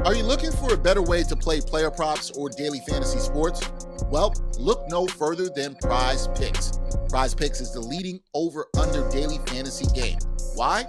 Are you looking for a better way to play player props or daily fantasy sports? Well, look no further than Prize Picks. Prize Picks is the leading over-under daily fantasy game. Why?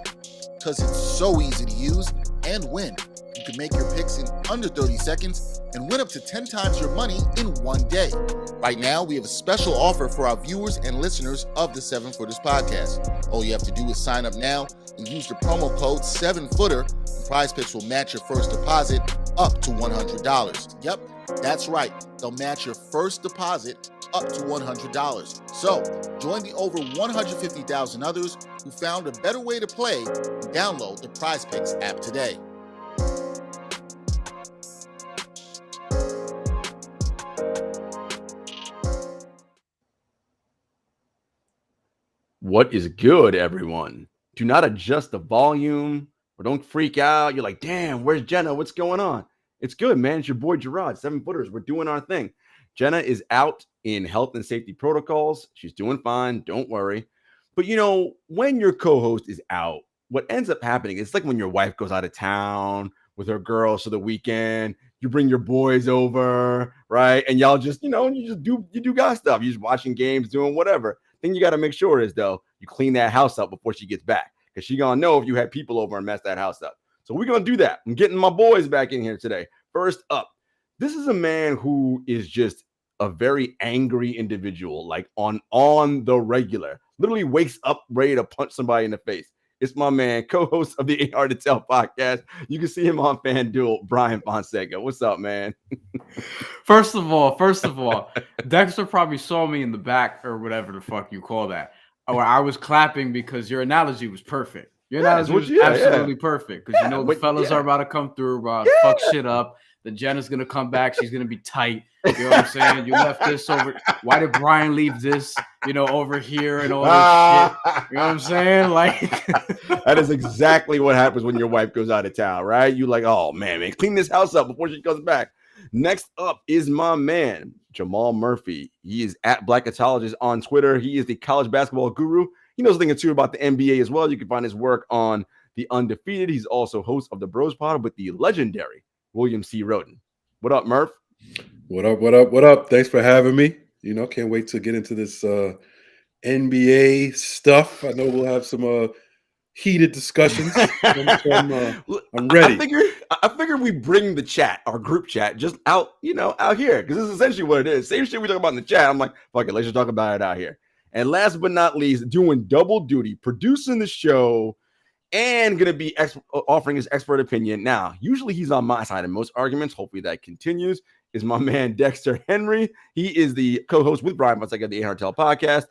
Because it's so easy to use and win. You can make your picks in under 30 seconds and win up to 10 times your money in one day. Right now, we have a special offer for our viewers and listeners of the 7-Footers podcast. All you have to do is sign up now and use the promo code 7Footer. Prize Picks will match your first deposit up to $100. Yep, that's right. They'll match your first deposit up to $100. So, join the over 150,000 others who found a better way to play and download the Prize Picks app today. What is good, everyone? Do not adjust the volume or don't freak out. You're like, damn, where's Jenna? What's going on? It's good, man. It's your boy Jarod, 7-Footers. We're doing our thing. Jenna is out in health and safety protocols. She's doing fine. Don't worry. But, you know, when your co-host is out, what ends up happening, it's like when your wife goes out of town with her girls for the weekend. You bring your boys over, right? And y'all just, you do guy stuff. You're just watching games, doing whatever. Thing you got to make sure is, though, you clean that house up before she gets back, because she going to know if you had people over and mess that house up. So we're going to do that. I'm getting my boys back in here today. First up, this is a man who is just a very angry individual, like on the regular. Literally wakes up ready to punch somebody in the face. It's my man, co-host of the Ain't Hard to Tell podcast. You can see him on FanDuel, Brian Fonseca. What's up, man? First of all, Dexter probably saw me in the back or whatever the fuck you call that. Or I was clapping because your analogy was perfect. Your analogy was absolutely perfect, because the fellas are about to come through, fuck shit up. Then Jenna's going to come back. She's going to be tight. You know what I'm saying? You left this over. Why did Brian leave this, over here and all this shit? You know what I'm saying? Like, that is exactly what happens when your wife goes out of town, right? You like, oh, man, clean this house up before she comes back. Next up is my man, Jamal Murphy. He is at Blackatologist on Twitter. He is the college basketball guru. He knows a thing or two about the NBA as well. You can find his work on The Undefeated. He's also host of the Bros Pod with the legendary William C. Roden. What up, Murph? What up? Thanks for having me. Can't wait to get into this NBA stuff. I know we'll have some heated discussions. I'm ready. I figure we bring the chat, our group chat, just out here, because this is essentially what it is. Same shit we talk about in the chat. I'm like, fuck it, let's just talk about it out here. And last but not least, doing double duty, producing the show and going to be offering his expert opinion. Now, usually he's on my side in most arguments. Hopefully that continues. Is my man Dexter Henry. He is the co-host with Brian Fonseca of the Ain't Hard to Tell podcast.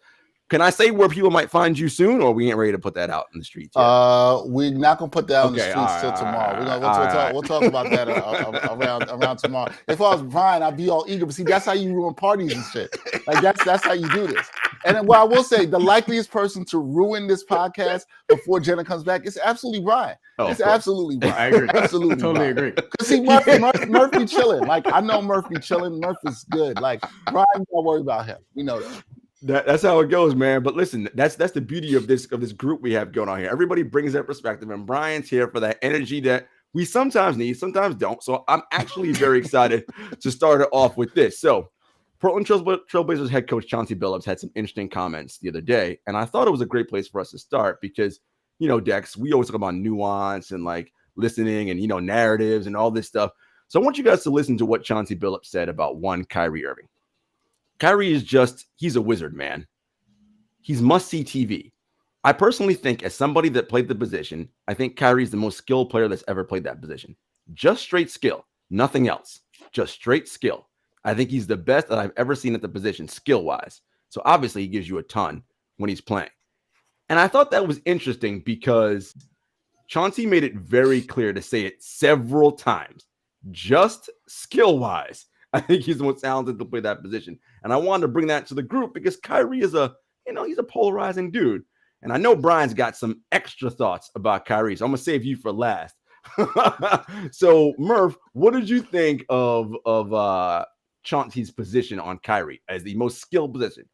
Can I say where people might find you soon, or we ain't ready to put that out in the streets yet? We're not gonna put that on the streets till tomorrow. We'll talk about that around tomorrow. If I was Brian, I'd be all eager. But see, that's how you ruin parties and shit. Like that's how you do this. And then, I will say, the likeliest person to ruin this podcast before Jenna comes back is absolutely Brian. It's absolutely Brian. I agree. Absolutely, totally agree. Because see, Murphy chilling. Like, I know Murphy chilling. Murphy's good. Like, Brian, don't worry about him. We know that. That's how it goes, man. But listen, that's the beauty of this group we have going on here. Everybody brings their perspective, and Brian's here for that energy that we sometimes need, sometimes don't. So I'm actually very excited to start it off with this. So Portland Trailblazers head coach Chauncey Billups had some interesting comments the other day, and I thought it was a great place for us to start because, Dex, we always talk about nuance and like listening and, narratives and all this stuff. So I want you guys to listen to what Chauncey Billups said about Kyrie Irving. Kyrie is he's a wizard, man. He's must-see TV. I personally think, as somebody that played the position, I think Kyrie's the most skilled player that's ever played that position. Just straight skill, nothing else. Just straight skill. I think he's the best that I've ever seen at the position, skill-wise. So obviously he gives you a ton when he's playing. And I thought that was interesting because Chauncey made it very clear to say it several times. Just skill-wise, I think he's the most talented to play that position. And I wanted to bring that to the group because Kyrie is he's a polarizing dude. And I know Brian's got some extra thoughts about Kyrie, so I'm going to save you for last. So, Murph, what did you think of Chauncey's position on Kyrie as the most skilled position,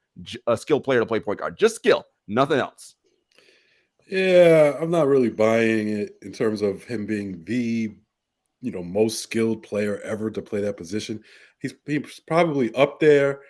a skilled player to play point guard? Just skill, nothing else. Yeah, I'm not really buying it in terms of him being the most skilled player ever to play that position. He's probably up there.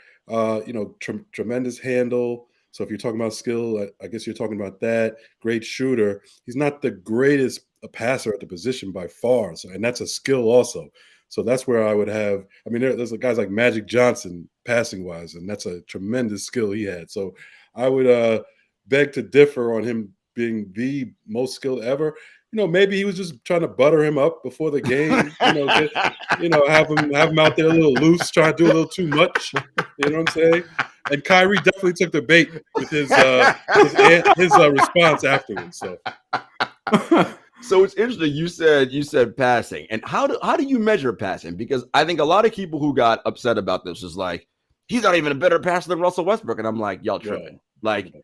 Tremendous handle. So if you're talking about skill, I guess you're talking about that. Great shooter. He's not the greatest passer at the position by far. So, and that's a skill also. So that's where I would have. I mean, there's guys like Magic Johnson passing wise, and that's a tremendous skill he had. So I would beg to differ on him being the most skilled ever. Maybe he was just trying to butter him up before the game. Have him out there a little loose, trying to do a little too much. You know what I'm saying? And Kyrie definitely took the bait with his response afterwards. So it's interesting. You said passing, and how do you measure passing? Because I think a lot of people who got upset about this is like, he's not even a better passer than Russell Westbrook, and I'm like, y'all tripping. Yeah. Like,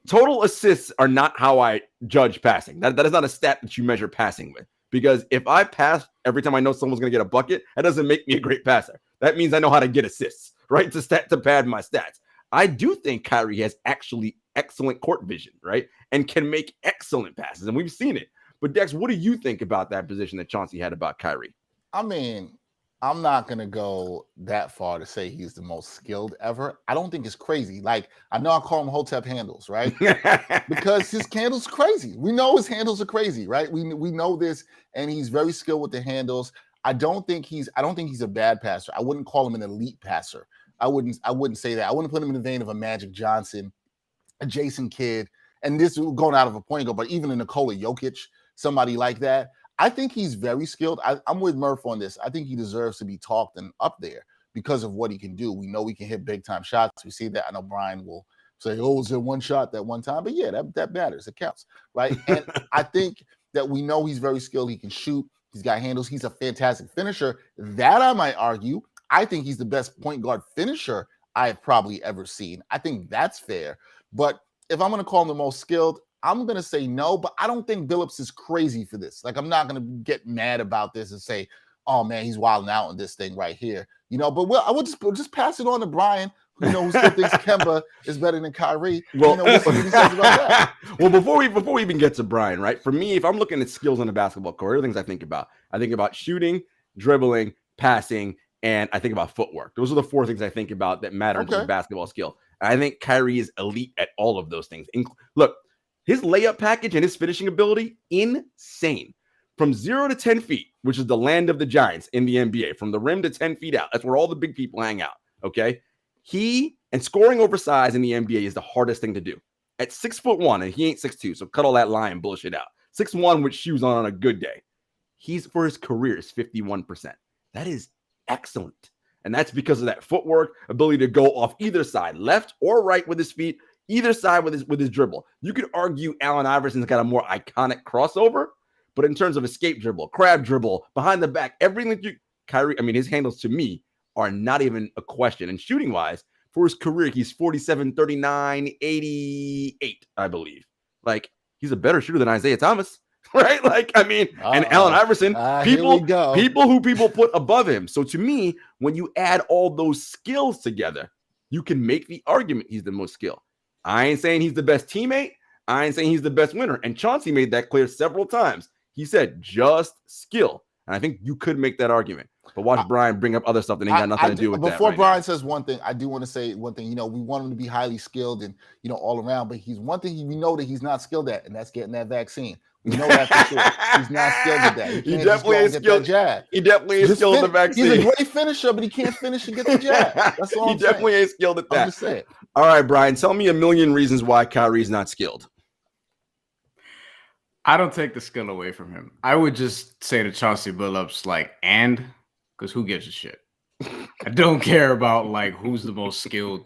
total assists are not how I judge passing. That is not a stat that you measure passing with. Because if I pass every time I know someone's going to get a bucket, that doesn't make me a great passer. That means I know how to get assists, right? To pad my stats. I do think Kyrie has actually excellent court vision, right? And can make excellent passes. And we've seen it. But Dex, what do you think about that position that Chauncey had about Kyrie? I mean, I'm not going to go that far to say he's the most skilled ever. I don't think it's crazy. Like, I know I call him Hotep handles, right? Because his handles crazy. We know his handles are crazy, right? We know this, and he's very skilled with the handles. I don't think he's a bad passer. I wouldn't call him an elite passer. I wouldn't say that. I wouldn't put him in the vein of a Magic Johnson, a Jason Kidd, and this going out of a point guard, but even a Nikola Jokic, somebody like that. I think he's very skilled. I'm with Murph on this. I think he deserves to be talked and up there because of what he can do. We know he can hit big time shots. We see that. I know Brian will say, "Oh, was there one shot that one time?" But yeah, that matters. It counts, right? And I think that we know he's very skilled. He can shoot. He's got handles. He's a fantastic finisher. That I might argue. I think he's the best point guard finisher I have probably ever seen. I think that's fair. But if I'm going to call him the most skilled, I'm going to say no, but I don't think Billups is crazy for this. Like, I'm not going to get mad about this and say, oh, man, he's wilding out on this thing right here. But I would just pass it on to Brian, who still thinks Kemba is better than Kyrie. Well, we'll see what he says about that. Well, before we even get to Brian, right? For me, if I'm looking at skills on the basketball court, other things I think about shooting, dribbling, passing, and I think about footwork. Those are the four things I think about that matter to basketball skill. And I think Kyrie is elite at all of those things. Look, his layup package and his finishing ability, insane. From 0 to 10 feet, which is the land of the giants in the NBA, from the rim to 10 feet out. That's where all the big people hang out, okay? And scoring oversized in the NBA is the hardest thing to do. At 6'1", and he ain't 6'2", so cut all that lying bullshit out. 6'1" with shoes on a good day. For his career, is 51%. That is excellent. And that's because of that footwork, ability to go off either side, left or right with his feet, either side with his dribble. You could argue Allen Iverson's got a more iconic crossover, but in terms of escape dribble, crab dribble, behind the back, everything Kyrie, his handles to me are not even a question. And shooting wise, for his career, he's 47, 39, 88, I believe. Like, he's a better shooter than Isaiah Thomas. Right? And Allen Iverson, people who put above him. So to me, when you add all those skills together, you can make the argument he's the most skilled. I ain't saying he's the best teammate. I ain't saying he's the best winner. And Chauncey made that clear several times. He said just skill. And I think you could make that argument. But watch Brian bring up other stuff that ain't got nothing to do with that. Before Brian says one thing, I do want to say one thing. We want him to be highly skilled and, all around. But he's one thing we know that he's not skilled at, and that's getting that vaccine. We know that for sure. He's not skilled at that. He definitely is skilled. He definitely is skilled at the vaccine. He's a great finisher, but he can't finish and get the jab. That's all I'm saying. He definitely ain't skilled at that. I'm just saying. All right, Brian, tell me a million reasons why Kyrie's not skilled. I don't take the skill away from him. I would just say to Chauncey Billups, because who gives a shit? I don't care about who's the most skilled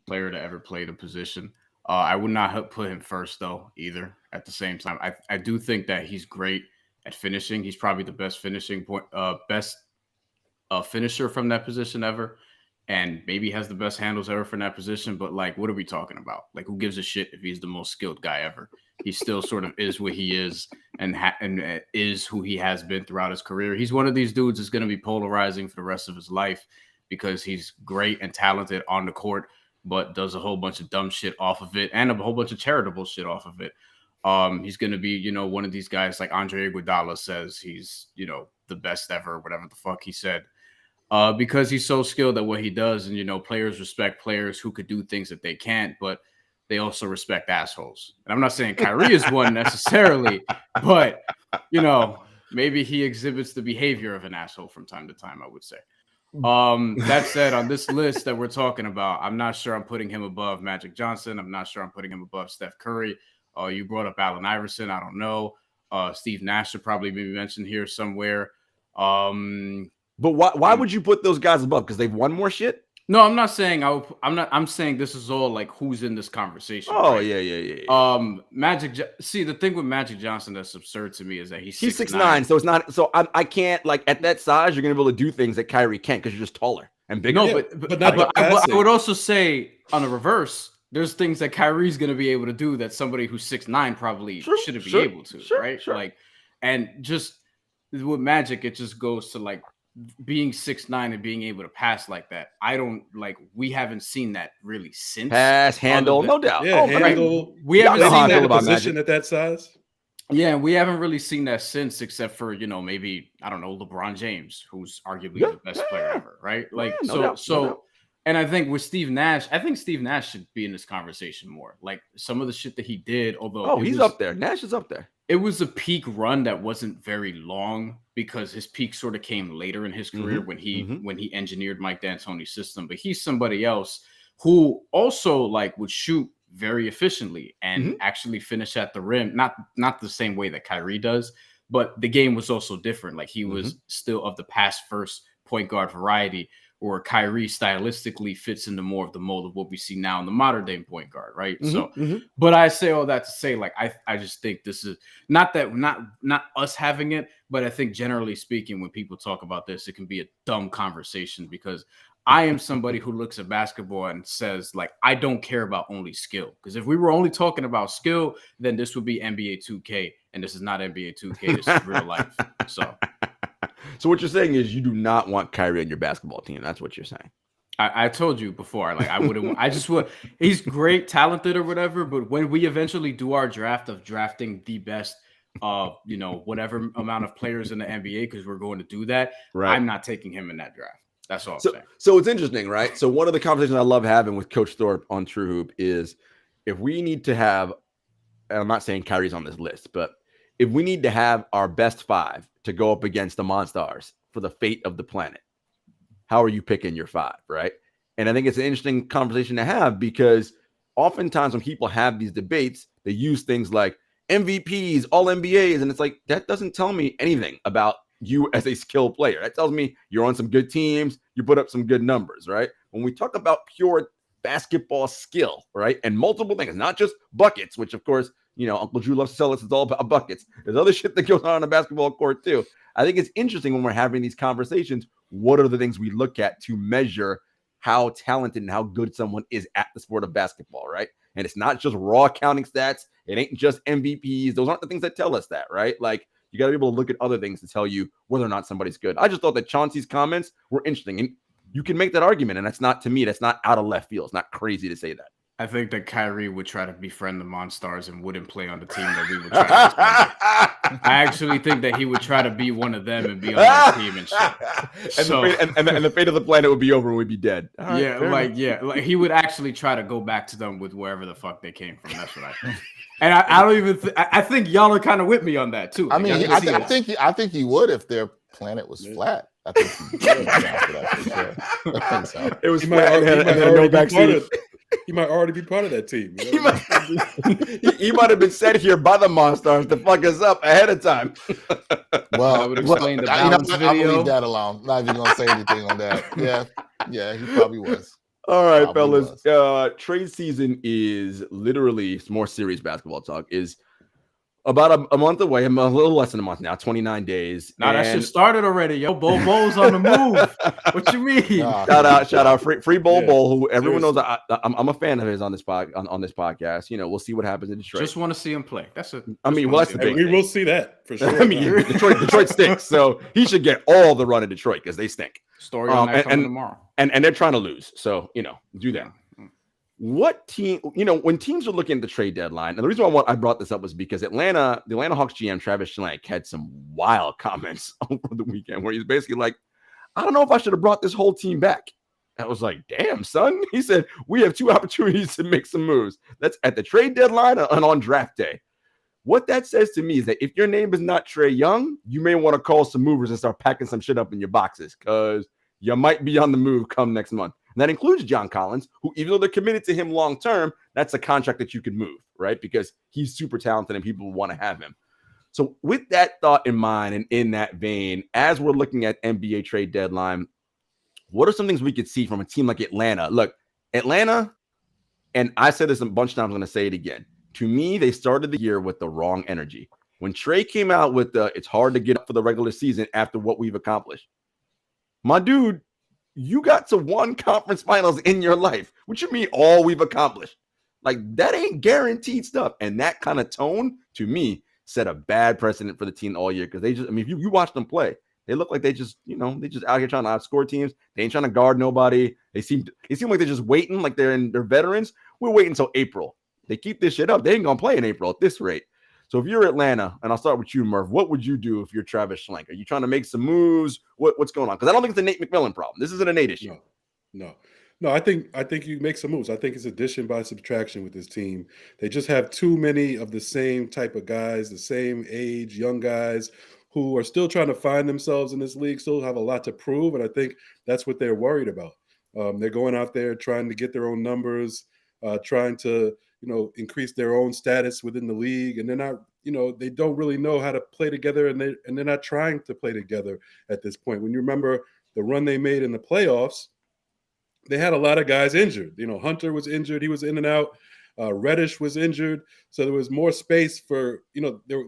player to ever play the position. I would not put him first though either. At the same time, I do think that he's great at finishing. He's probably the best finisher from that position ever, and maybe has the best handles ever from that position. But what are we talking about? Who gives a shit if he's the most skilled guy ever? He still sort of is what he is and is who he has been throughout his career. He's one of these dudes that's going to be polarizing for the rest of his life because he's great and talented on the court, but does a whole bunch of dumb shit off of it and a whole bunch of charitable shit off of it. He's going to be, one of these guys like Andre Iguodala says he's, the best ever, whatever the fuck he said. Because he's so skilled at what he does. And, players respect players who could do things that they can't, but they also respect assholes. And I'm not saying Kyrie is one necessarily, but, maybe he exhibits the behavior of an asshole from time to time, I would say. That said, on this list that we're talking about, I'm not sure I'm putting him above Magic Johnson. I'm not sure I'm putting him above Steph Curry. You brought up Allen Iverson. I don't know. Steve Nash should probably be mentioned here somewhere. But why would you put those guys above? Because they've won more shit? No, I'm not saying I'm saying this is all like who's in this conversation. Oh, right? Yeah. See, the thing with Magic Johnson that's absurd to me is that he's 6'9", so it's not. So I can't, like, at that size, you're gonna be able to do things that Kyrie can't because you're just taller and bigger. No, but I would also say on the reverse, there's things that Kyrie's gonna be able to do that somebody who's 6'9" probably shouldn't be able to, right? Sure. Like, and just with Magic, it just goes to like being 6'9" and being able to pass like that. We haven't seen that really since. Pass, handle, no doubt. Yeah, handle. Right. We haven't seen that position at that size. Yeah, we haven't really seen that since, except for, maybe, I don't know, LeBron James, who's arguably the best player ever, right? Like, no doubt. And I think with Steve Nash, Steve Nash should be in this conversation more. Like, some of the shit that he did, although he's up there. Nash is up there. It was a peak run that wasn't very long because his peak sort of came later in his career when he engineered Mike D'Antoni's system. But he's somebody else who also like would shoot very efficiently and actually finish at the rim. Not the same way that Kyrie does, but the game was also different. Like he was still of the pass first point guard variety, or Kyrie stylistically fits into more of the mold of what we see now in the modern day point guard, right? But I say all that to say, like, I just think this is not us having it, but I think generally speaking, when people talk about this, it can be a dumb conversation because I am somebody who looks at basketball and says, like, I don't care about only skill. Because if we were only talking about skill, then this would be NBA 2K, and this is not NBA 2K. This is real life. So what you're saying is you do not want Kyrie on your basketball team. That's what you're saying. I told you before, like I wouldn't. I just would. He's great, talented, or whatever. But when we eventually do our draft of drafting the best, whatever amount of players in the NBA, because we're going to do that, right. I'm not taking him in that draft. That's all I'm saying. So it's interesting, right? So one of the conversations I love having with Coach Thorpe on True Hoop is if we need to have, and I'm not saying Kyrie's on this list, but if we need to have our best five to go up against the Monstars for the fate of the planet, how are you picking your five, right? And I think it's an interesting conversation to have because oftentimes when people have these debates, they use things like MVPs, all NBAs, and it's like, that doesn't tell me anything about you as a skilled player. That tells me you're on some good teams, you put up some good numbers, right? When we talk about pure basketball skill, right, and multiple things, not just buckets, which of course, Uncle Drew loves to tell us it's all about buckets. There's other shit that goes on a basketball court too. I think it's interesting when we're having these conversations, what are the things we look at to measure how talented and how good someone is at the sport of basketball, right? And it's not just raw counting stats. It ain't just MVPs. Those aren't the things that tell us that, right? Like, you got to be able to look at other things to tell you whether or not somebody's good. I just thought that Chauncey's comments were interesting. And you can make that argument. And that's not, to me, that's not out of left field. It's not crazy to say that. I think that Kyrie would try to befriend the Monstars and wouldn't play on the team that we would try to play. I actually think that he would try to be one of them and be on that team and shit. And the fate of the planet would be over and we'd be dead. Right, like he would actually try to go back to them with wherever the fuck they came from. That's what I think. And I don't even I think y'all are kind of with me on that too. I mean, I think he would if their planet was flat. I think he would after that for sure. I think so. It was flat and had no backseat. He might already be part of that team. He might have been sent here by the Monstars to fuck us up ahead of time. Well, I would explain the balance video. I'm gonna leave that alone. Not even gonna say anything on that. Yeah, he probably was. All right, fellas. Trade season is literally more serious basketball talk. Is about a month away. I'm a little less than a month now, 29 days. That shit started already. Yo, Bo's on the move. What you mean? Shout out, free Bol, who everyone knows I'm a fan of his on this podcast. We'll see what happens in Detroit. Just want to see him play. That's it. That's the big thing. We will see that for sure. Detroit stinks, so he should get all the run in Detroit because they stink. Story on that coming tomorrow. And they're trying to lose, so do that. what team, when teams are looking at the trade deadline, and the reason why I brought this up was because the Atlanta Hawks GM, Travis Schlenk, had some wild comments over the weekend where he's basically like, I don't know if I should have brought this whole team back. I was like, damn, son. He said, we have 2 opportunities to make some moves. That's at the trade deadline and on draft day. What that says to me is that if your name is not Trae Young, you may want to call some movers and start packing some shit up in your boxes because you might be on the move come next month. And that includes John Collins, who, even though they're committed to him long term, that's a contract that you could move, right? Because he's super talented and people want to have him. So with that thought in mind and in that vein, as we're looking at NBA trade deadline, what are some things we could see from a team like Atlanta? Look, Atlanta, and I said this a bunch of times, I'm going to say it again. To me, they started the year with the wrong energy. When Trae came out with it's hard to get up for the regular season after what we've accomplished. My dude, you got to 1 conference finals in your life. What you mean all we've accomplished? Like, that ain't guaranteed stuff. And that kind of tone, to me, set a bad precedent for the team all year. Because they just, if you watch them play, they look like they just out here trying to outscore teams. They ain't trying to guard nobody. They seem like they're just waiting, like they're veterans. We're waiting until April. They keep this shit up. They ain't gonna play in April at this rate. So if you're Atlanta, and I'll start with you, Murph, what would you do if you're Travis Schlenk? Are you trying to make some moves? What's going on? Because I don't think it's a Nate McMillan problem. This isn't a Nate issue. No. I think you make some moves. I think it's addition by subtraction with this team. They just have too many of the same type of guys, the same age, young guys who are still trying to find themselves in this league, still have a lot to prove. And I think that's what they're worried about. They're going out there trying to get their own numbers, trying to, increase their own status within the league. And they're not, they don't really know how to play together, and they're not trying to play together at this point. When you remember the run they made in the playoffs, they had a lot of guys injured. Hunter was injured. He was in and out. Reddish was injured. So there was more space for, there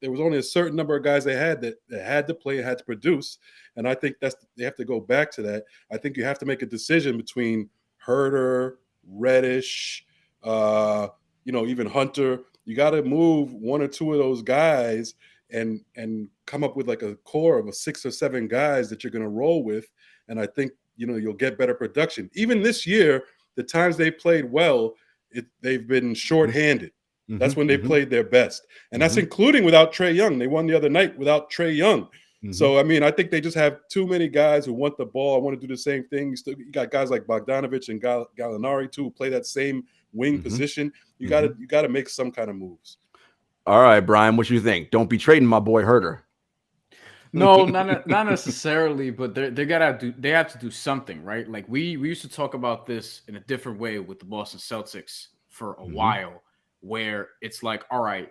was only a certain number of guys they had that had to play and had to produce. And I think they have to go back to that. I think you have to make a decision between Herter, Reddish, even Hunter. You got to move 1 or 2 of those guys and come up with like a core of 6 or 7 guys that you're going to roll with. And I think, you'll get better production. Even this year, the times they played well, they've been shorthanded. Mm-hmm. That's when they played their best. And that's including without Trae Young. They won the other night without Trae Young. Mm-hmm. So, I think they just have too many guys who want the ball, want to do the same thing. You got guys like Bogdanovich and Gallinari, too, who play that same wing position. You got to make some kind of moves. All right, Brian, what you think? Don't be trading my boy Herter. No, not necessarily, but they have to do something, right? Like we used to talk about this in a different way with the Boston Celtics for a while, where it's like, all right,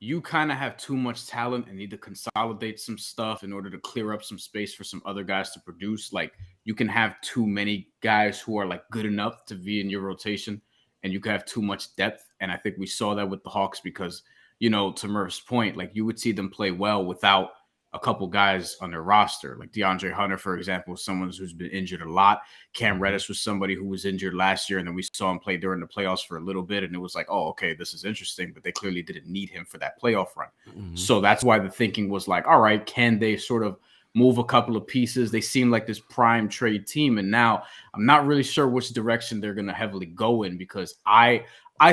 you kind of have too much talent and need to consolidate some stuff in order to clear up some space for some other guys to produce. Like, you can have too many guys who are like good enough to be in your rotation, and you can have too much depth. And I think we saw that with the Hawks because, to Murph's point, like you would see them play well without a couple guys on their roster. Like DeAndre Hunter, for example, is someone who's been injured a lot. Cam Reddish was somebody who was injured last year, and then we saw him play during the playoffs for a little bit, and it was like, oh, okay, this is interesting, but they clearly didn't need him for that playoff run. So that's why the thinking was like, all right, can they sort of move a couple of pieces? They seem like this prime trade team, and now I'm not really sure which direction they're going to heavily go in, because I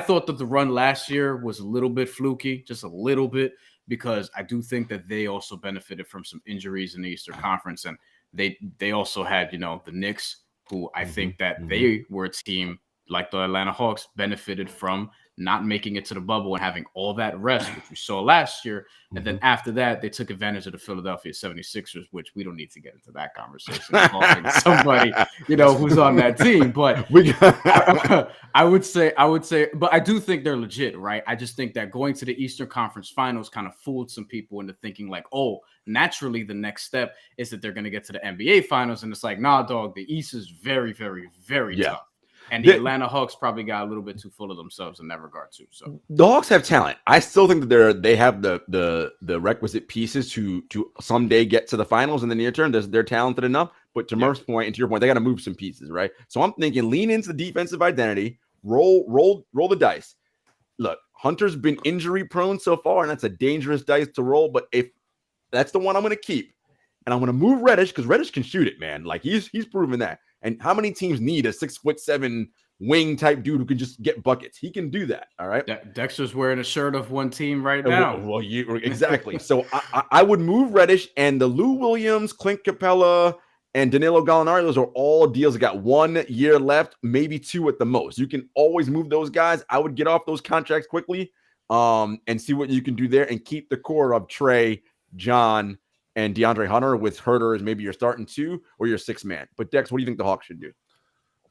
thought that the run last year was a little bit fluky, just a little bit, because I do think that they also benefited from some injuries in the Eastern Conference. And they also had, the Knicks, who I think that they were a team like the Atlanta Hawks benefited from not making it to the bubble and having all that rest, which we saw last year. And then after that, they took advantage of the Philadelphia 76ers, which we don't need to get into that conversation. Somebody, who's on that team. But I would say, but I do think they're legit, right? I just think that going to the Eastern Conference Finals kind of fooled some people into thinking like, oh, naturally the next step is that they're going to get to the NBA Finals. And it's like, nah, dog, the East is very, very, very tough. And the Atlanta Hawks probably got a little bit too full of themselves in that regard too. So the Hawks have talent. I still think that they have the requisite pieces to someday get to the finals in the near term. They're talented enough. But to Murph's point and to your point, they got to move some pieces, right? So I'm thinking lean into the defensive identity, roll the dice. Look, Hunter's been injury prone so far, and that's a dangerous dice to roll. But if that's the one I'm going to keep, and I'm going to move Reddish because Reddish can shoot it, man. Like he's proven that. And how many teams need a 6'7", wing type dude who can just get buckets. He can do that. All right. Dexter's wearing a shirt of one team right now. Well, exactly. So I would move Reddish and the Lou Williams, Clint Capella, and Danilo Gallinari. Those are all deals that got 1 year left, maybe 2 at the most. You can always move those guys. I would get off those contracts quickly and see what you can do there and keep the core of Trey, John, and DeAndre Hunter with Herter as maybe your starting 2 or your 6th man. But Dex, what do you think the Hawks should do?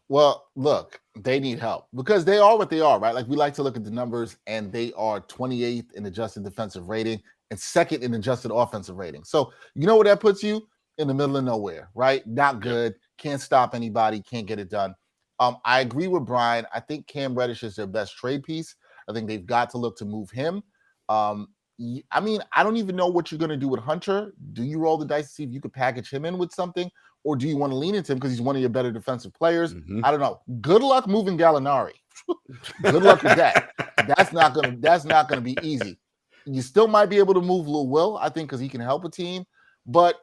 Well, look, they need help because they are what they are, right? Like we like to look at the numbers, and they are 28th in adjusted defensive rating and 2nd in adjusted offensive rating. So you know where that puts you? In the middle of nowhere, right? Not good. Can't stop anybody. Can't get it done. I agree with Brian. I think Cam Reddish is their best trade piece. I think they've got to look to move him. I mean, I don't even know what you're going to do with Hunter. Do you roll the dice to see if you could package him in with something? Or do you want to lean into him because he's one of your better defensive players? I don't know. Good luck moving Gallinari. Good luck with that. That's not gonna be easy. You still might be able to move Lil Will, I think, because he can help a team. But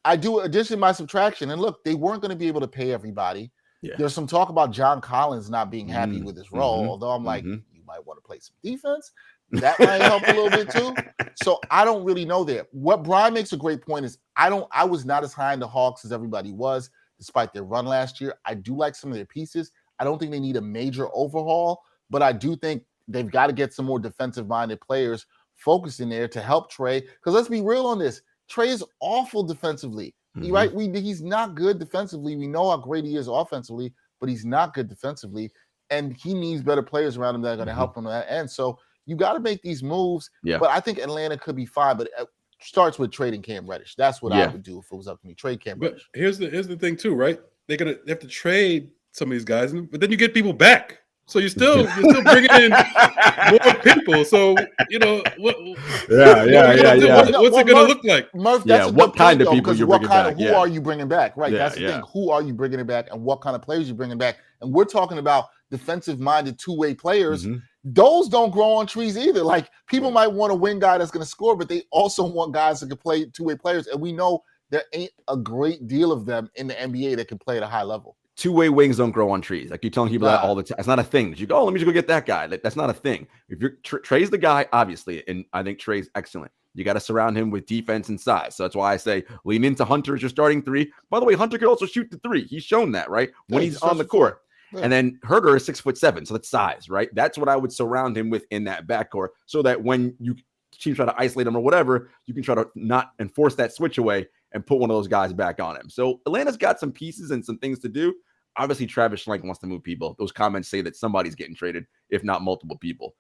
I do addition by subtraction. And look, they weren't going to be able to pay everybody. Yeah. There's some talk about John Collins not being happy with his role, although I'm like, you might want to play some defense. That might help a little bit too. So I don't really know there. What Brian makes a great point is I was not as high in the Hawks as everybody was, despite their run last year. I do like some of their pieces. I don't think they need a major overhaul, but I do think they've got to get some more defensive-minded players focused in there to help Trey. Because let's be real on this. Trey is awful defensively, right? He's not good defensively. We know how great he is offensively, but he's not good defensively. And he needs better players around him that are going to help him on that end. So you got to make these moves. Yeah. But I think Atlanta could be fine. But it starts with trading Cam Reddish. That's what I would do if it was up to me. Trade Cam Reddish. Here's the thing too, right? They have to trade some of these guys, but then you get people back. So you're still bringing in more people. So you know what? What's it going to look like? Murph, that's what kind of people you're bringing back? Who are you bringing back? Right. That's the thing. Who are you bringing back, and what kind of players you're bringing back? And we're talking about defensive-minded two-way players. Those don't grow on trees either. Like people might want a wing guy that's going to score, but they also want guys that can play two-way players. And we know there ain't a great deal of them in the NBA that can play at a high level. Two-way wings don't grow on trees. Like you're telling people that all the time. It's not a thing. You go, let me just go get that guy. That's not a thing. If you're Trey's the guy, obviously, and I think Trey's excellent. You got to surround him with defense and size. So that's why I say lean into Hunter as your starting 3. By the way, Hunter could also shoot the 3. He's shown that, right? When he's on the court. Yeah. And then Herter is 6'7", so that's size, right? That's what I would surround him with in that backcourt, so that when you team try to isolate him or whatever, you can try to not enforce that switch away and put one of those guys back on him. So Atlanta's got some pieces and some things to do. Obviously, Travis Schlenk wants to move people. Those comments say that somebody's getting traded, if not multiple people.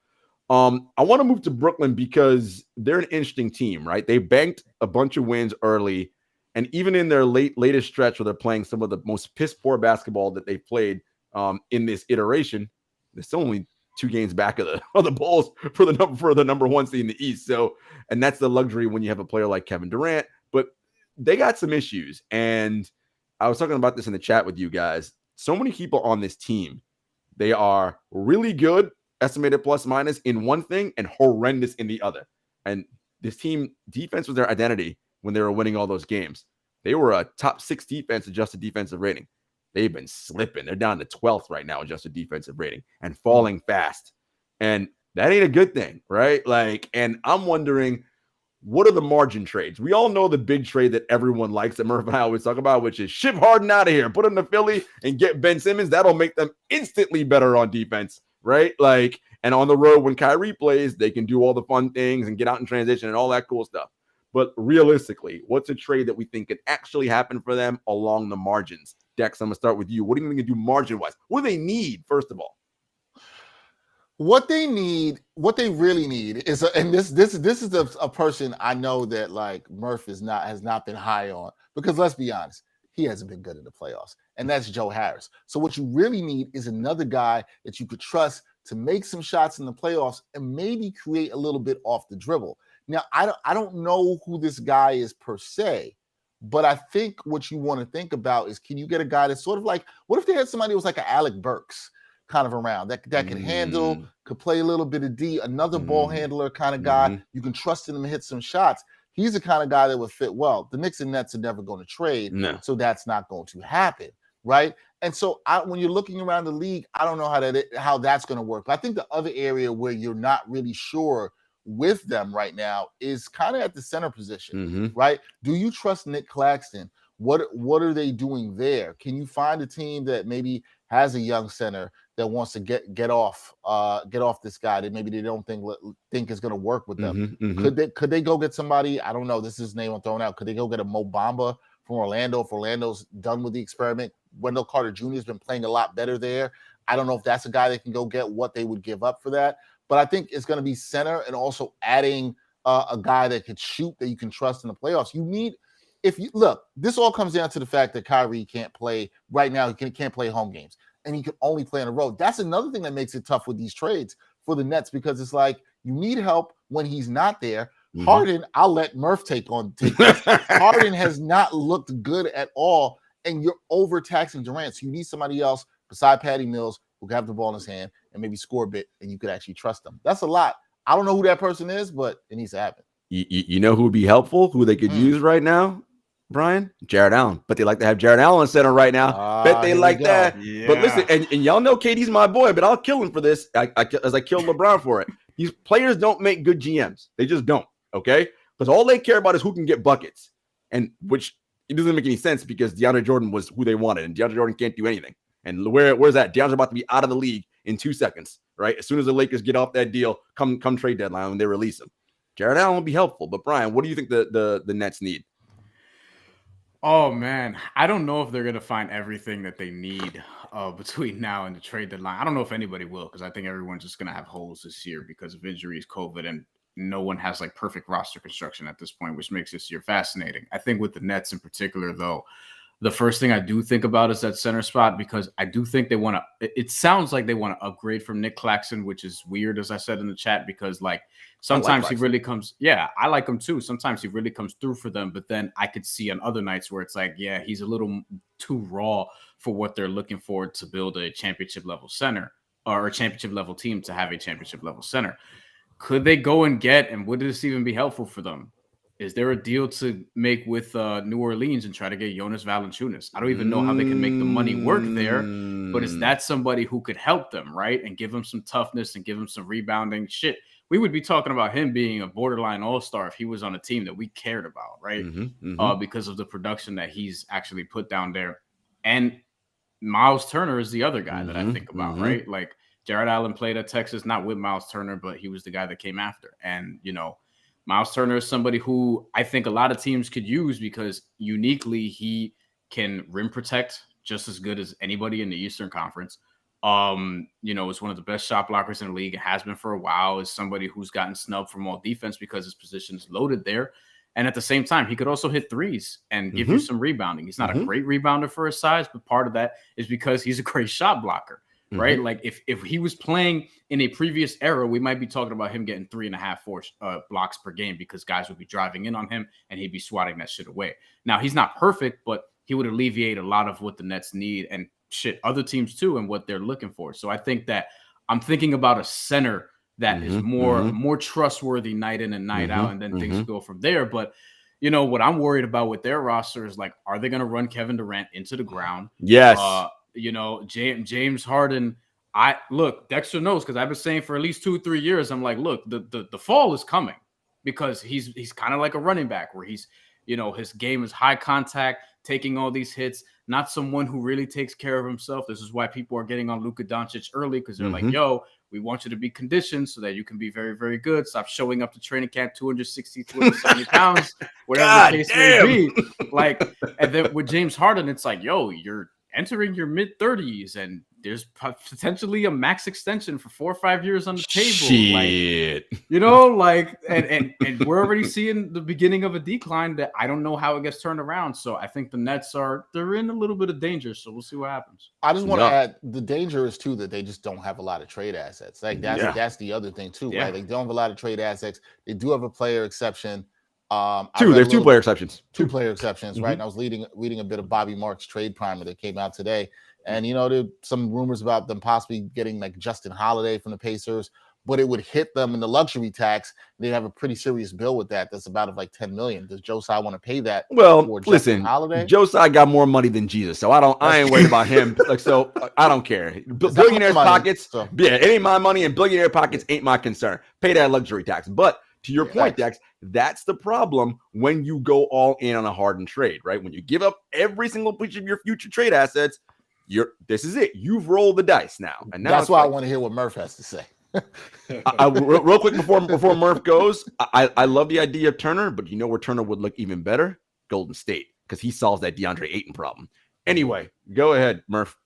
I want to move to Brooklyn because they're an interesting team, right? They banked a bunch of wins early, and even in their latest stretch where they're playing some of the most piss-poor basketball that they've played in this iteration, they're still only 2 games back of the Bulls for the number 1 seed in the East. So, and that's the luxury when you have a player like Kevin Durant. But they got some issues, and I was talking about this in the chat with you guys. So many people on this team, they are really good, estimated plus minus in one thing, and horrendous in the other. And this team, defense was their identity when they were winning all those games. They were a top 6 defense adjusted defensive rating. They've been slipping. They're down to 12th right now, adjusted defensive rating, and falling fast. And that ain't a good thing, right? Like, and I'm wondering, what are the margin trades? We all know the big trade that everyone likes that Murph and I always talk about, which is ship Harden out of here, put him to Philly and get Ben Simmons. That'll make them instantly better on defense, right? Like, and on the road when Kyrie plays, they can do all the fun things and get out in transition and all that cool stuff. But realistically, what's a trade that we think could actually happen for them along the margins? Dex, I'm going to start with you. What do you think they can do margin-wise? What do they need, first of all? What they really need is, and this is a person I know that like Murph has not been high on, because let's be honest, he hasn't been good in the playoffs, and that's Joe Harris. So what you really need is another guy that you could trust to make some shots in the playoffs and maybe create a little bit off the dribble. Now, I don't know who this guy is per se, but I think what you want to think about is, can you get a guy that's sort of like, what if they had somebody who was like an Alec Burks kind of around that can handle, could play a little bit of D, another ball handler kind of guy. You can trust him to hit some shots. He's the kind of guy that would fit well. The Knicks and Nets are never going to trade, so that's not going to happen, right? And so when you're looking around the league, I don't know how that's going to work. But I think the other area where you're not really sure with them right now is kind of at the center position, right? Do you trust Nick Claxton? What are they doing there? Can you find a team that maybe has a young center that wants to get off this guy that maybe they don't think is going to work with them? Could they go get somebody? I don't know. This is his name I'm throwing out. Could they go get a Mo Bamba from Orlando if Orlando's done with the experiment? Wendell Carter Jr. has been playing a lot better there. I don't know if that's a guy they can go get, what they would give up for that. But I think it's going to be center and also adding a guy that could shoot that you can trust in the playoffs. This all comes down to the fact that Kyrie can't play right now. He can't play home games, and he can only play on the road. That's another thing that makes it tough with these trades for the Nets, because it's like you need help when he's not there. Harden, I'll let Murph take this. Harden has not looked good at all, and you're overtaxing Durant. So you need somebody else beside Patty Mills who can have the ball in his hand and maybe score a bit, and you could actually trust them. That's a lot. I don't know who that person is, but it needs to happen. You know who would be helpful, who they could use right now, Brian? Jarod Allen. But they like to have Jarod Allen center right now. Bet they like that. Yeah. But listen, and y'all know KD's my boy, but I'll kill him for this as I killed LeBron for it. These players don't make good GMs. They just don't, okay? Because all they care about is who can get buckets, and which it doesn't make any sense because DeAndre Jordan was who they wanted, and DeAndre Jordan can't do anything. And where's that? DeAndre's about to be out of the league in 2 seconds, right? As soon as the Lakers get off that deal, come trade deadline when they release him. Jarod Allen will be helpful. But Brian, what do you think the Nets need? Oh man, I don't know if they're gonna find everything that they need between now and the trade deadline. I don't know if anybody will, because I think everyone's just gonna have holes this year because of injuries, COVID, and no one has like perfect roster construction at this point, which makes this year fascinating. I think with the Nets in particular, though, the first thing I do think about is that center spot, because I do think they want to, it sounds like they want to upgrade from Nick Claxton, which is weird, as I said in the chat, because like sometimes he really comes, I like him too. Sometimes he really comes through for them, but then I could see on other nights where it's like, he's a little too raw for what they're looking for to build a championship level center or a championship level team to have a championship level center. Could they go and get, and would this even be helpful for them? Is there a deal to make with New Orleans and try to get Jonas Valanciunas? I don't even know how they can make the money work there, but is that somebody who could help them, right? And give them some toughness and give them some rebounding shit. We would be talking about him being a borderline all-star if he was on a team that we cared about, right? Because of the production that he's actually put down there. And Miles Turner is the other guy that I think about, right? Like Jarod Allen played at Texas, not with Miles Turner, but he was the guy that came after. And, Miles Turner is somebody who I think a lot of teams could use because uniquely he can rim protect just as good as anybody in the Eastern Conference. Is one of the best shot blockers in the league. It has been for a while. Is somebody who's gotten snubbed from all defense because his position is loaded there. And at the same time, he could also hit threes and give you some rebounding. He's not a great rebounder for his size, but part of that is because he's a great shot blocker. Right? Like if he was playing in a previous era, we might be talking about him getting 3.5, 4 blocks per game because guys would be driving in on him and he'd be swatting that shit away. Now, he's not perfect, but he would alleviate a lot of what the Nets need and other teams too, and what they're looking for. So I think that I'm thinking about a center that is more trustworthy night in and night out, and then things go from there. But what I'm worried about with their roster is like, are they going to run Kevin Durant into the ground? Yes. James Harden. Dexter knows, because I've been saying for at least 2-3 years, I'm like, look, the fall is coming, because he's kind of like a running back where he's, his game is high contact, taking all these hits, not someone who really takes care of himself. This is why people are getting on Luka Doncic early, because they're like, yo, we want you to be conditioned so that you can be very, very good. Stop showing up to training camp 260, 270 pounds, whatever the case may be. Like, and then with James Harden, it's like, yo, you're entering your mid-30s and there's potentially a max extension for 4 or 5 years on the table. Shit. And we're already seeing the beginning of a decline that I don't know how it gets turned around. So I think the Nets they're in a little bit of danger. So we'll see what happens. I just want to add, the danger is too that they just don't have a lot of trade assets. Like that's the other thing too, right? They don't have a lot of trade assets. They do have a player exception. There's 2 player exceptions. 2 player exceptions, right? And I was reading a bit of Bobby Marks' trade primer that came out today. And, there's some rumors about them possibly getting like Justin Holiday from the Pacers. but it would hit them in the luxury tax. They'd have a pretty serious bill with that. That's about like $10 million. Does Joe Tsai want to pay that? Well, listen, Joe Tsai got more money than Jesus, so I ain't worried about him. Like, so I don't care. Billionaires' pockets, yeah, it ain't my money, and billionaire pockets ain't my concern. Pay that luxury tax. But to your point, Dex, that's the problem when you go all in on a Harden trade, right? When you give up every single piece of your future trade assets, this is it. You've rolled the dice now. And now that's why I want to hear what Murph has to say. Real quick before Murph goes, I love the idea of Turner, but you know where Turner would look even better? Golden State, because he solves that DeAndre Ayton problem. Anyway, go ahead, Murph.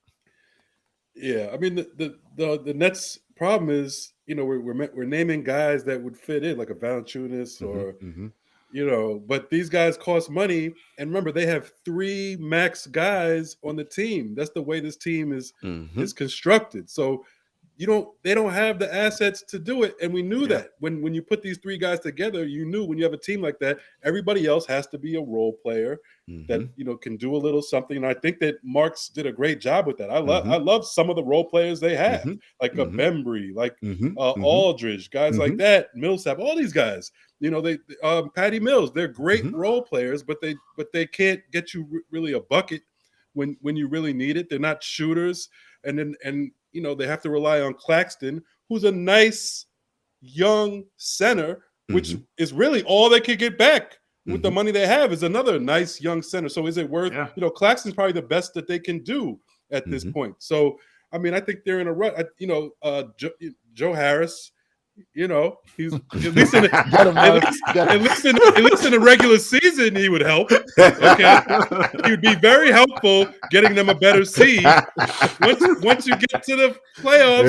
Yeah, I mean the Nets' problem is, you know, we're naming guys that would fit in, like a Valanciunas or you know, but these guys cost money, and remember they have 3 max guys on the team. That's the way this team is constructed. So they don't have the assets to do it, and we knew that when you put these 3 guys together, you knew when you have a team like that, everybody else has to be a role player that, you know, can do a little something. And I think that Marks did a great job with that. I love some of the role players they have, like a Bembry, like Aldridge, guys like that, Millsap, all these guys. You know, they Patty Mills, they're great role players, but they can't get you really a bucket when you really need it. They're not shooters, and you know, they have to rely on Claxton, who's a nice young center, which is really all they could get back with the money they have, is another nice young center. So is it worth, you know, Claxton's probably the best that they can do at this point. So, I mean, I think they're in a rut. You know, Joe Harris, you know, he's at least in the regular season, he would help. Okay, he would be very helpful getting them a better seed. Once you get to the playoffs,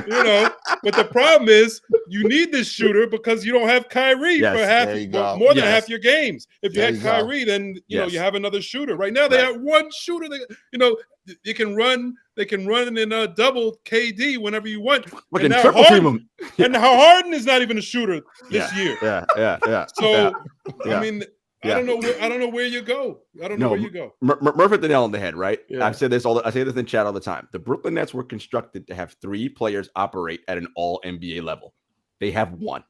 you know. But the problem is, you need this shooter because you don't have Kyrie for more than half your games. If you had Kyrie, then you know you have another shooter. Right now, they have one shooter. You know, you can run. They can run in a double KD whenever you want. And now Harden, and Harden is not even a shooter this year. Yeah. So I mean, I don't know where you go. I don't know where you go. Murph hit the nail on the head, right? Yeah. I say this in chat all the time. The Brooklyn Nets were constructed to have 3 players operate at an all NBA level. They have 1.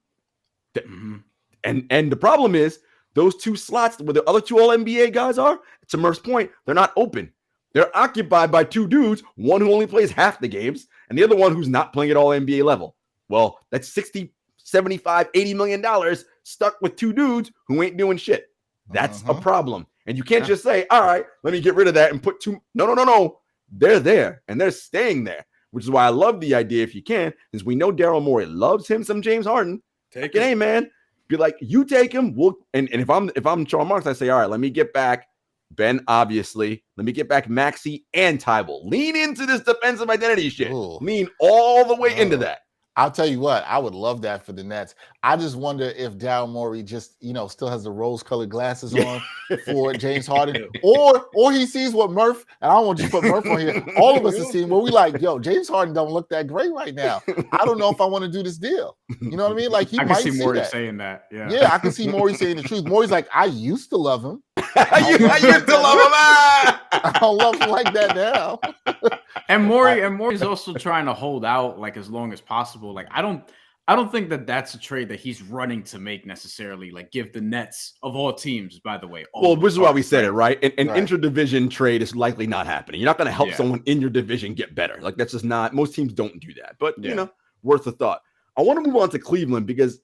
And the problem is those 2 slots where the other 2 all NBA guys are, to Murph's point, they're not open. They're occupied by 2 dudes, one who only plays half the games, and the other one who's not playing at all NBA level. Well, that's $60, $75, $80 million stuck with 2 dudes who ain't doing shit. That's a problem. And you can't just say, all right, let me get rid of that and put 2. No. They're there, and they're staying there, which is why I love the idea, if you can, is we know Daryl Morey loves him some James Harden. Take it, hey, man. Be like, you take him. And if I'm Charles Marks, I say, all right, let me get back Ben, obviously. Let me get back Maxey and Tybalt. Lean into this defensive identity shit. Ooh. Lean all the way into that. I'll tell you what, I would love that for the Nets. I just wonder if Daryl Morey just, you know, still has the rose-colored glasses on for James Harden, or he sees what Murph, and I don't want to just put Murph on here. All of us are seeing where we like, yo, James Harden don't look that great right now. I don't know if I want to do this deal. You know what I mean? Like I can see Morey saying that. Yeah, I can see Morey saying the truth. Morey's like, I used to love him. I used to love him. I don't love him like that now. And Morey's also trying to hold out like as long as possible. Like I don't think that that's a trade that he's running to make necessarily. Like give the Nets of all teams, by the way. Well, this is why we said it, right? An intra-division trade is likely not happening. You're not going to help someone in your division get better. Like that's just not. Most teams don't do that. But you know, worth a thought. I want to move on to Cleveland because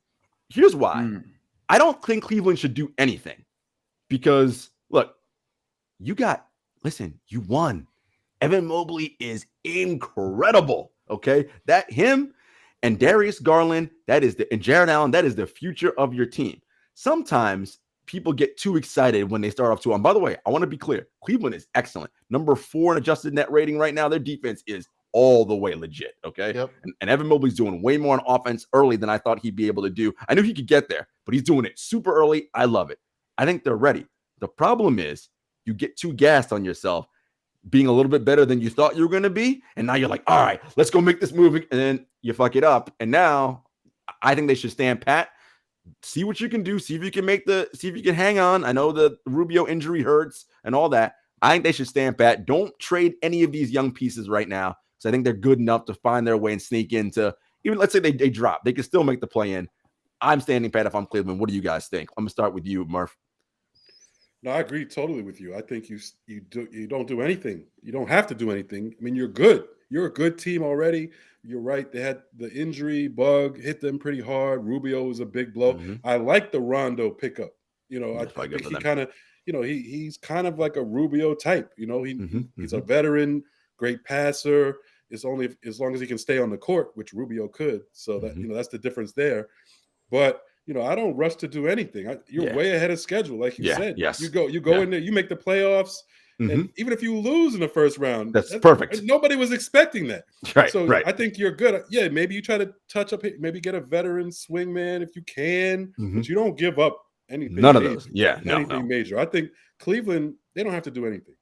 here's why. I don't think Cleveland should do anything because look, you won. Evan Mobley is incredible. Okay, that him and Darius Garland, and Jarod Allen, that is the future of your team. Sometimes people get too excited when they start off 2. And by the way, I want to be clear: Cleveland is excellent. Number 4 in adjusted net rating right now. Their defense is all the way legit. Okay, and Evan Mobley's doing way more on offense early than I thought he'd be able to do. I knew he could get there, but he's doing it super early. I love it. I think they're ready. The problem is you get too gassed on yourself being a little bit better than you thought you were going to be. And now you're like, all right, let's go make this move. And then you fuck it up. And now I think they should stand pat, see what you can do. See if you can hang on. I know the Rubio injury hurts and all that. I think they should stand pat. Don't trade any of these young pieces right now So I think they're good enough to find their way and sneak into, even let's say they drop, they can still make the play in. I'm standing pat if I'm Cleveland. What do you guys think? I'm gonna start with you, Murph. No, I agree totally with you. I think you don't do anything. You don't have to do anything. I mean, you're good. You're a good team already. You're right. They had the injury bug hit them pretty hard. Rubio was a big blow. Mm-hmm. I like the Rondo pickup. You know, I think he kind of, he's kind of like a Rubio type. You know, he's a veteran, great passer. It's only as long as he can stay on the court, which Rubio could. So that that's the difference there. But I don't rush to do anything. You're way ahead of schedule, like you said. Yes. You go in there, you make the playoffs, and even if you lose in the first round, that's perfect. Nobody was expecting that. Right. So right. I think you're good. Yeah, maybe you try to touch up, maybe get a veteran swingman if you can, but you don't give up anything. None of those. Yeah, anything major. I think Cleveland, they don't have to do anything.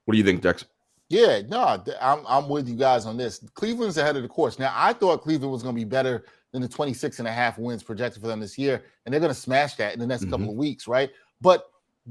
What do you think, Dex? Yeah, no, I'm with you guys on this. Cleveland's ahead of the course. Now, I thought Cleveland was going to be better than the 26.5 wins projected for them this year, and they're going to smash that in the next couple of weeks, right? But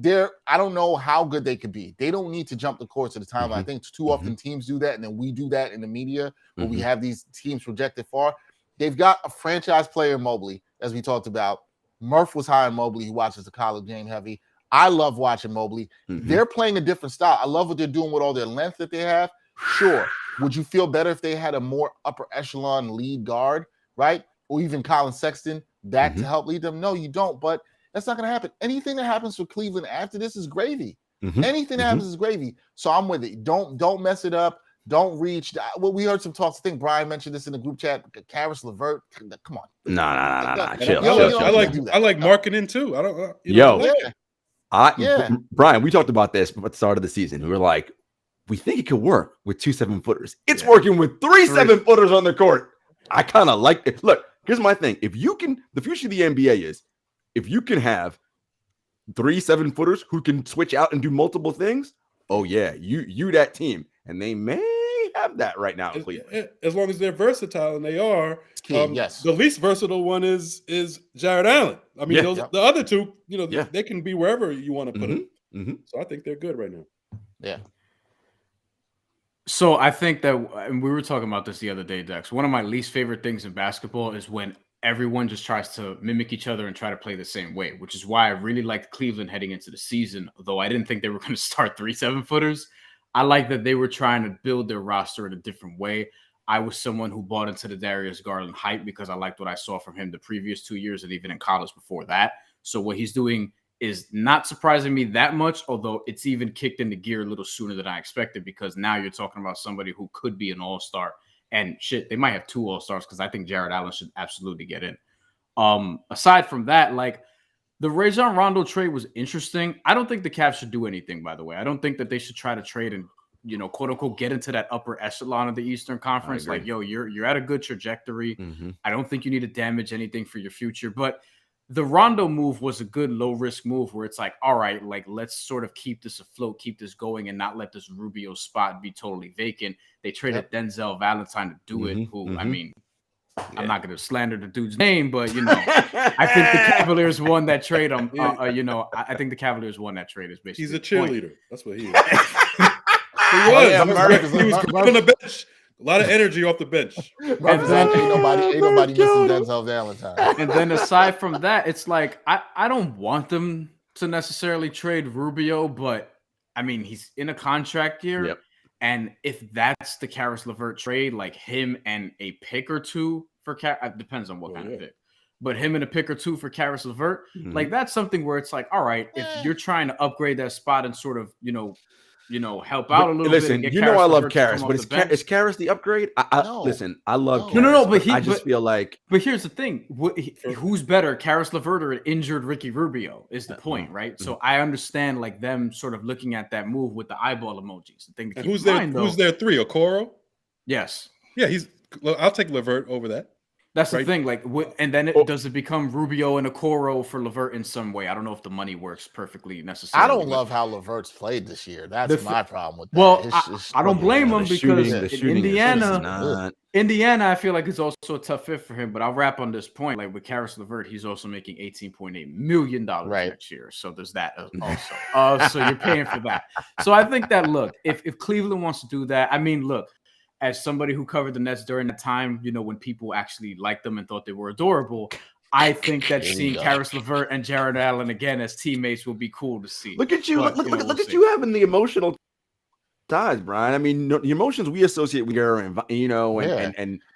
I don't know how good they could be. They don't need to jump the course at the timeline. I think too often teams do that, and then we do that in the media where we have these teams projected far. They've got a franchise player in Mobley, as we talked about. Murph was high on Mobley. He watches the college game heavy. I love watching Mobley. They're playing a different style. I love what they're doing with all their length that they have. Sure. Would you feel better if they had a more upper echelon lead guard, right? Or even Colin Sexton back to help lead them? No, you don't. But that's not going to happen. Anything that happens for Cleveland after this is gravy. Anything that happens is gravy. So I'm with it. Don't mess it up. Don't reach. Well, we heard some talks. I think Brian mentioned this in the group chat. Karis LeVert. Come on. No. Chill. I like marketing too. I don't. Brian, we talked about this at the start of the season. We were like, we think it could work with 2 7-footers. It's working with 3 7-footers on the court. I kind of like it. Look, here's my thing. If you can, the future of the NBA is if you can have 3 7-footers who can switch out and do multiple things. Oh yeah, you that team, and they may have that right now in Cleveland. As long as they're versatile, and they are. Yes. The least versatile one is Jarod Allen. I mean, the other two, they can be wherever you want to put them. So I think they're good right now. Yeah. So I think that, and we were talking about this the other day, Dex. One of my least favorite things in basketball is when everyone just tries to mimic each other and try to play the same way, which is why I really liked Cleveland heading into the season, although I didn't think they were going to start 3 7-footers. I like that they were trying to build their roster in a different way. I was someone who bought into the Darius Garland hype because I liked what I saw from him the previous 2 years and even in college before that. So what he's doing is not surprising me that much, although it's even kicked into gear a little sooner than I expected, because now you're talking about somebody who could be an all-star. And shit, they might have 2 all-stars because I think Jarod Allen should absolutely get in. Aside from that, like, the Rajon Rondo trade was interesting. I don't think the Cavs should do anything, by the way. I don't think that they should try to trade and, quote unquote, get into that upper echelon of the Eastern Conference. Like, yo, you're at a good trajectory. I don't think you need to damage anything for your future. But the Rondo move was a good low risk move where it's like, all right, like, let's sort of keep this afloat, keep this going, and not let this Rubio spot be totally vacant. They traded Denzel Valentine to do it, who, I mean, I'm not going to slander the dude's name, but, I think the Cavaliers won that trade. I think the Cavaliers won that trade. Is basically he's a cheerleader. That's what he is. He was on the bench. A lot of energy off the bench. And then ain't nobody missing Denzel Valentine. And then aside from that, it's like I don't want them to necessarily trade Rubio, but I mean, he's in a contract year. Yep. And if that's the Karis LeVert trade, like him and a pick or two for it depends on what kind of pick. But him and a pick or two for Karis LeVert, like that's something where it's like, all right, if you're trying to upgrade that spot and sort of, help out a little bit. Listen, I love Karis, but is Karis the upgrade? Listen, I love Karis. No, but I just feel like. But here's the thing: who's better, Karis LeVert or an injured Ricky Rubio? Is the point, right? So I understand like them sort of looking at that move with the eyeball emojis. The thing to keep who's in mind, who's their 3? Okoro? Yes. Yeah, I'll take LeVert over that. That's the thing, like, and then does it become Rubio and Okoro for LeVert in some way? I don't know if the money works perfectly necessarily. I don't love how LeVert's played this year. That's my problem with that. Well, I don't blame him because Indiana, I feel like it's also a tough fit for him. But I'll wrap on this point. Like with Karis LeVert, he's also making $18.8 million next year. So there's that also. So you're paying for that. So I think that, look, if Cleveland wants to do that, I mean, look, as somebody who covered the Nets during the time, when people actually liked them and thought they were adorable, I think that seeing Karis LeVert and Jarod Allen again as teammates will be cool to see. Look at you! Look at you having the emotional ties, Brian. I mean, the emotions we associate with her, and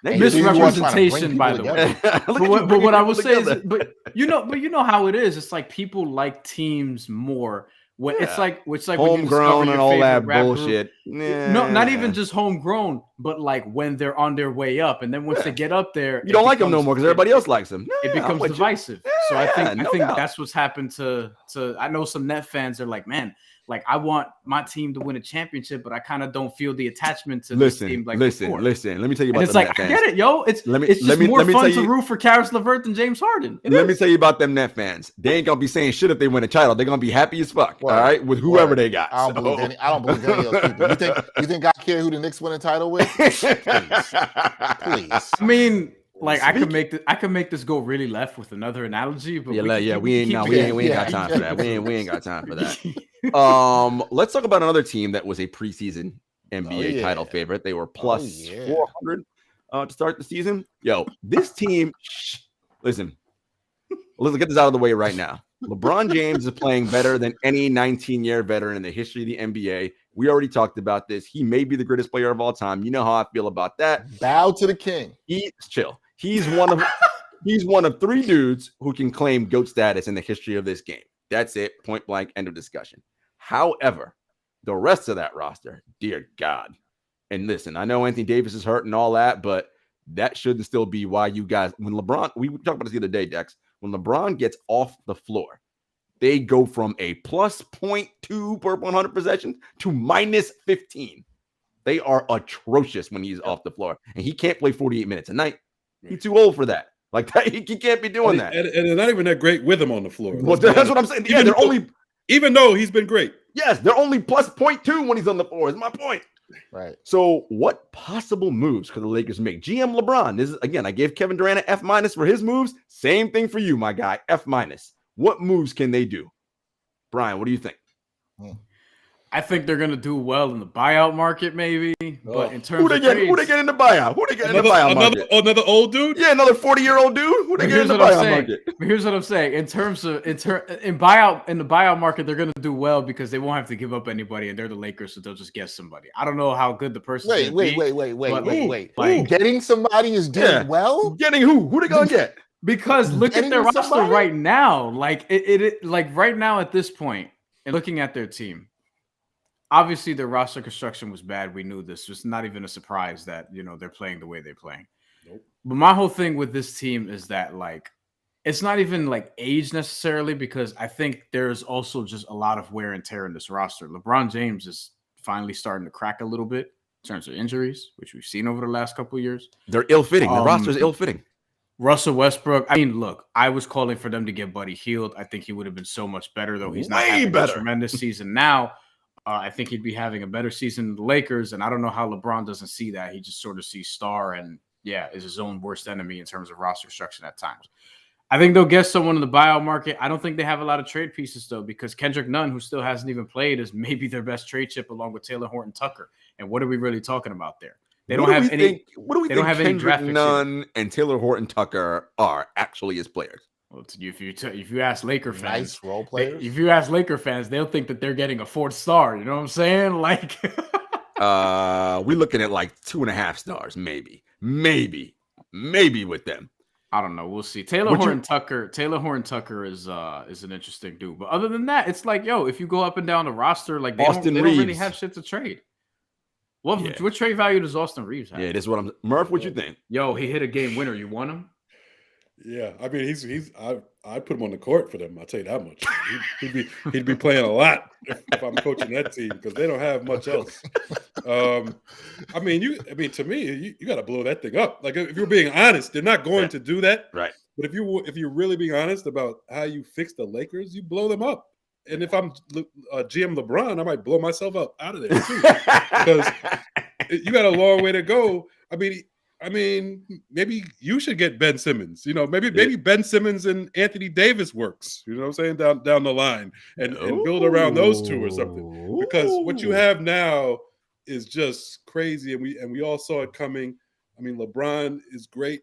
misrepresentation, by the way. But what I will say is, but you know how it is. It's like people like teams more. It's like homegrown and all that bullshit. No, not even just homegrown, but like when they're on their way up, and then once they get up there, you don't like them no more because everybody else likes them. It becomes divisive. So I think that's what's happened to. I know some Net fans are like, man, like I want my team to win a championship, but I kind of don't feel the attachment to this team. Like before. Listen. Let me tell you about. It's like I get it, yo. It's just more fun to root for Karis LeVert than James Harden. Let me tell you about them Net fans. They ain't gonna be saying shit if they win a title. They're gonna be happy as fuck. All right, with whoever they got. I don't believe any of those people. You think I care who the Knicks win a title with? Please. I mean, like I could make this go really left with another analogy, but we ain't got time for that. We ain't got time for that. Let's talk about another team that was a preseason NBA title favorite. They were plus 400 to start the season. Yo, this team. Listen, let's get this out of the way right now. LeBron James is playing better than any 19-year veteran in the history of the NBA. We already talked about this. He may be the greatest player of all time. You know how I feel about that. Bow to the king. Chill. He's one of three dudes who can claim GOAT status in the history of this game. That's it. Point blank. End of discussion. However, the rest of that roster, dear God. And listen, I know Anthony Davis is hurt and all that, but that shouldn't still be why you guys, when LeBron, we talked about this the other day, Dex, when LeBron gets off the floor, they go from a plus 0.2 per 100 possessions to minus 15. They are atrocious when he's off the floor, and he can't play 48 minutes a night. He's too old for that. Like that, he can't be doing that. And they're not even that great with him on the floor. Well, that's what I'm saying. Yeah, even though he's been great. Yes, they're only plus 0.2 when he's on the floor. Is my point. Right. So, what possible moves could the Lakers make? GM LeBron. This is again. I gave Kevin Durant an F- for his moves. Same thing for you, my guy. F-. What moves can they do? Brian, what do you think? I think they're going to do well in the buyout market, maybe. But in terms who they get in the buyout? Who they get in the buyout market? Another old dude? Yeah, another 40-year-old dude. Who they get in the buyout market? But here's what I'm saying. In the buyout market, they're going to do well because they won't have to give up anybody, and they're the Lakers, so they'll just get somebody. I don't know how good the person. Wait. Getting somebody is doing well. Getting who? Who they gonna get? Because look at their roster right now. Like it like right now at this point, and looking at their team. Obviously, their roster construction was bad. We knew this. It's not even a surprise that, they're playing the way they're playing. Nope. But my whole thing with this team is that, like, it's not even, like, age necessarily because I think there's also just a lot of wear and tear in this roster. LeBron James is finally starting to crack a little bit in terms of injuries, which we've seen over the last couple of years. They're ill-fitting. The roster is ill-fitting. Russell Westbrook. I mean, look, I was calling for them to get Buddy Hield. I think he would have been so much better, though. He's not having a tremendous season now. I think he'd be having a better season than the Lakers, and I don't know how LeBron doesn't see that. He just sort of sees star and, is his own worst enemy in terms of roster construction at times. I think they'll get someone in the buyout market. I don't think they have a lot of trade pieces, though, because Kendrick Nunn, who still hasn't even played, is maybe their best trade chip along with Taylor Horton Tucker. And what are we really talking about there? They don't have any. What do we think Kendrick Nunn and Taylor Horton Tucker are actually as players? Well, if you ask Laker fans, nice role players. If you ask Laker fans, they'll think that they're getting a fourth star. You know what I'm saying? Like, we're looking at like 2.5 stars, maybe with them. I don't know. We'll see. Taylor Horton Tucker is an interesting dude. But other than that, it's like, if you go up and down the roster, like they don't really have shit to trade. What trade value does Austin Reeves have? Yeah, this is what I'm. Murph, what you think? Yo, he hit a game winner. You want him? Yeah, I mean I put him on the court for them. I'll tell you that much. He'd be playing a lot if I'm coaching that team because they don't have much else. To me, you got to blow that thing up. Like if you're being honest, they're not going to do that. Right. But if you're really being honest about how you fix the Lakers, you blow them up. And if I'm GM LeBron, I might blow myself up out of there too because you got a long way to go. I mean, maybe you should get Ben Simmons. Maybe Ben Simmons and Anthony Davis works. You know what I'm saying down the line and build around those two or something. Because what you have now is just crazy, and we all saw it coming. I mean, LeBron is great,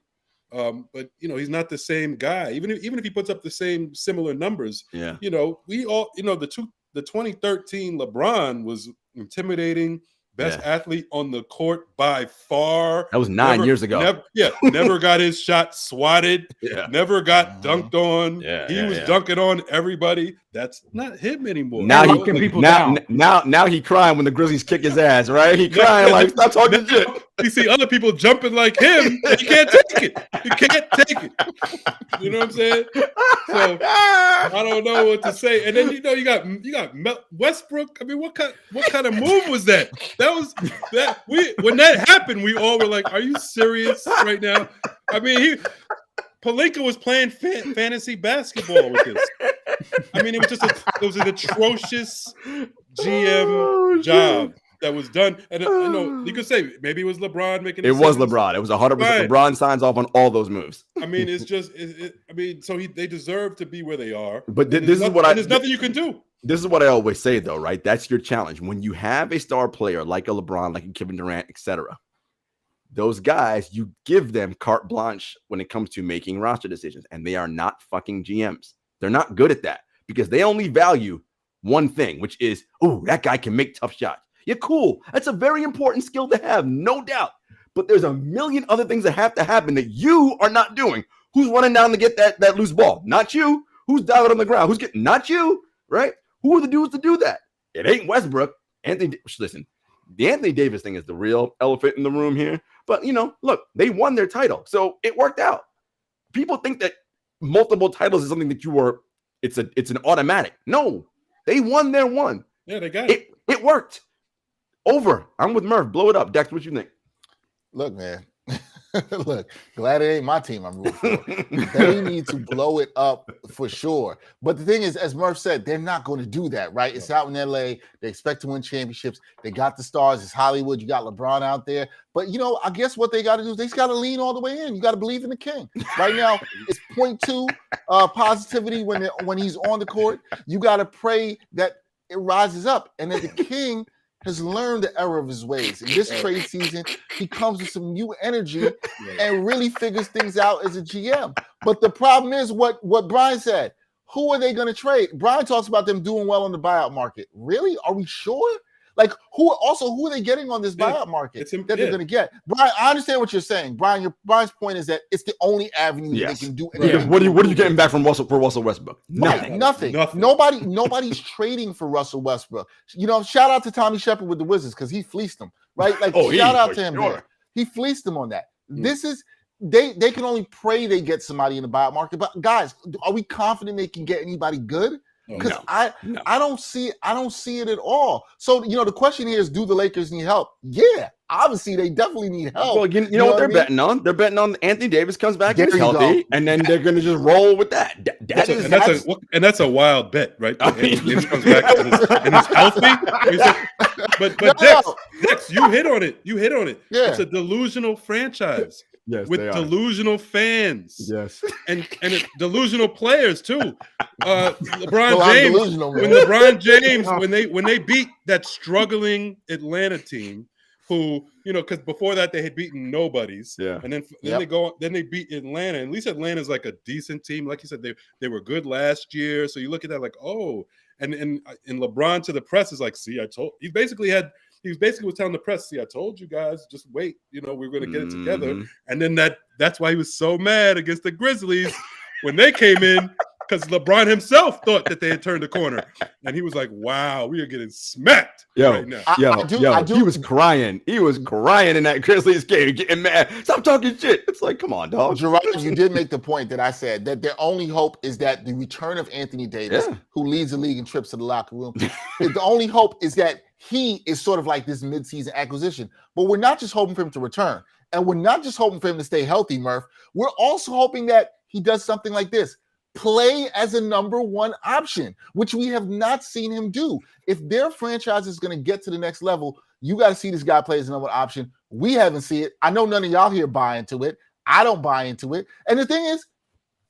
but he's not the same guy. Even if he puts up the same similar numbers, we all the 2013 LeBron was intimidating. Best athlete on the court by far. That was 9 years ago. Never got his shot swatted. Never got dunked on. He was dunking on everybody. That's not him anymore. Now he crying when the Grizzlies kick his ass, right? He crying like, stop talking shit. You see other people jumping like him. You can't take it. You can't take it. You know what I'm saying? So I don't know what to say. And then you got Westbrook. I mean, what kind of move was that? When that happened, we all were like, "Are you serious right now?" I mean, Pelinka was playing fantasy basketball with this. I mean, it was an atrocious GM job that was done. And you could say maybe it was LeBron making. It was LeBron. It was 100%. LeBron signs off on all those moves. I mean, it's just. They deserve to be where they are. But there's nothing you can do. This is what I always say, though, right? That's your challenge. When you have a star player like a LeBron, like a Kevin Durant, etc., those guys, you give them carte blanche when it comes to making roster decisions, and they are not fucking GMs. They're not good at that because they only value one thing, which is, oh, that guy can make tough shots. Yeah, cool. That's a very important skill to have, no doubt. But there's a million other things that have to happen that you are not doing. Who's running down to get that loose ball? Not you. Who's down on the ground? Who's getting? Not you, right? Who are the dudes to do that? It ain't Westbrook. Listen, the Anthony Davis thing is the real elephant in the room here. But, look, they won their title. So it worked out. People think that multiple titles is something that it's an automatic. No, they won their one. Yeah, they got it. It worked. Over. I'm with Murph. Blow it up. Dex, what you think? Look, man. Look, glad it ain't my team I'm rooting for. They need to blow it up for sure. But the thing is, as Murph said, they're not going to do that, right? It's out in LA. They expect to win championships. They got the stars. It's Hollywood. You got LeBron out there. But, I guess what they got to do is they just got to lean all the way in. You got to believe in the king. Right now, it's 0.2 positivity when he's on the court. You got to pray that it rises up and that the king has learned the error of his ways. In this trade season, he comes with some new energy and really figures things out as a GM. But the problem is what Brian said. Who are they going to trade? Brian talks about them doing well on the buyout market. Really? Are we sure? Like, who are they getting on this buyout market that they're going to get? Brian, I understand what you're saying. Brian's point is that it's the only avenue they can do. Because what are you getting back from Russell Westbrook? Nothing. Nobody's trading for Russell Westbrook. Shout out to Tommy Shepard with the Wizards because he fleeced them, right? Like, shout out to him there. He fleeced them on that. This is they can only pray they get somebody in the buyout market. But guys, are we confident they can get anybody good? Because I don't see it at all. So the question here is, do the Lakers need help? Yeah, obviously they definitely need help. Well, you know what they're betting on? They're betting on Anthony Davis comes back and is healthy, and then they're going to just roll with that. That's a wild bet, right? Anthony Davis comes back and is healthy. But Dex, you hit on it. Yeah. It's a delusional franchise. Yes, with delusional fans. Yes, and delusional players too. LeBron James, when they beat that struggling Atlanta team, who because before that they had beaten nobodies. Yeah, and then they beat Atlanta. And at least Atlanta's like a decent team. Like you said, they were good last year. So you look at that like, oh, and LeBron to the press is like, see, he basically was telling the press, see, I told you guys, just wait. We're going to get it together. And then that's why he was so mad against the Grizzlies when they came in, because LeBron himself thought that they had turned the corner. And he was like, wow, we are getting smacked right now. He was crying. He was crying in that Grizzlies game, getting mad. Stop talking shit. It's like, come on, dog. Jarod, you did make the point that I said, that their only hope is that the return of Anthony Davis, who leads the league in trips to the locker room, the only hope is that he is sort of like this midseason acquisition. But we're not just hoping for him to return. And we're not just hoping for him to stay healthy, Murph. We're also hoping that he does something like this. Play as a number one option, which we have not seen him do. If their franchise is going to get to the next level, you got to see this guy play as a number one option. We haven't seen it. I know none of y'all here buy into it. I don't buy into it. And the thing is,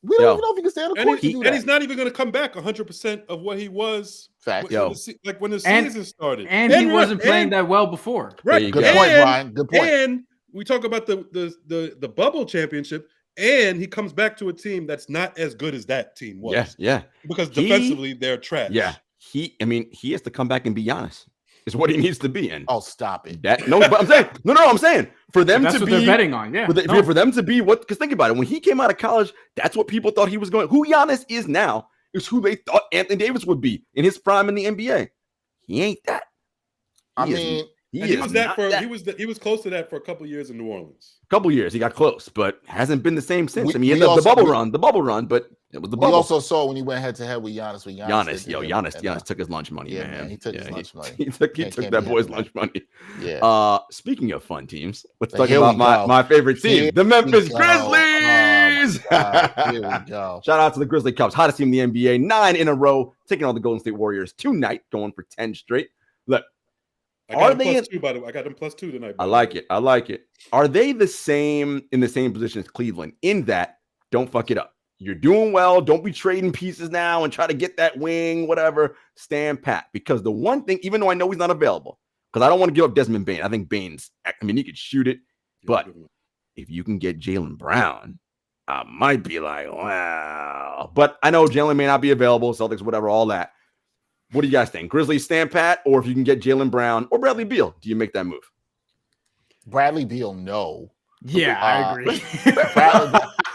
We don't even know if he can stay on the court to do that. And he's not even going to come back 100% of what he was. Fact. When the season started. And he wasn't playing that well before. Right. Good point, Brian. Good point. And we talk about the bubble championship, and he comes back to a team that's not as good as that team was. Yeah. Because defensively, they're trash. Yeah. He has to come back and be honest. Is what he needs to be in. Oh, stop it. But I'm saying, I'm saying for them that's to what be they're betting on. Yeah. For them to be what, because think about it. When he came out of college, that's what people thought he was going. Who Giannis is now is who they thought Anthony Davis would be in his prime in the NBA. He ain't that. He was close to that for a couple of years in New Orleans. A couple of years, he got close, but hasn't been the same since. He had the bubble run, but it was the bubble. We also saw when he went head to head with Giannis. Giannis took his lunch money, man. He took his lunch money. He took that boy's lunch money. Yeah. Speaking of fun teams, let's talk about my favorite team, the Memphis Grizzlies. Here we go. Shout out to the Grizzly Cubs, hottest team in the NBA, 9 in a row, taking on the Golden State Warriors tonight, going for 10 straight. Look. I got them +2, by the way. I got them +2 tonight. I like it. Are they in the same position as Cleveland in that don't fuck it up? You're doing well. Don't be trading pieces now and try to get that wing, whatever. Stand pat. Because the one thing, even though I know he's not available, because I don't want to give up Desmond Bane. I think Bane's, he could shoot it. But if you can get Jaylen Brown, I might be like, wow. But I know Jaylen may not be available. Celtics, whatever, all that. What do you guys think? Grizzlies stand pat, or if you can get Jaylen Brown or Bradley Beal, do you make that move? Bradley Beal, no. Yeah, I agree.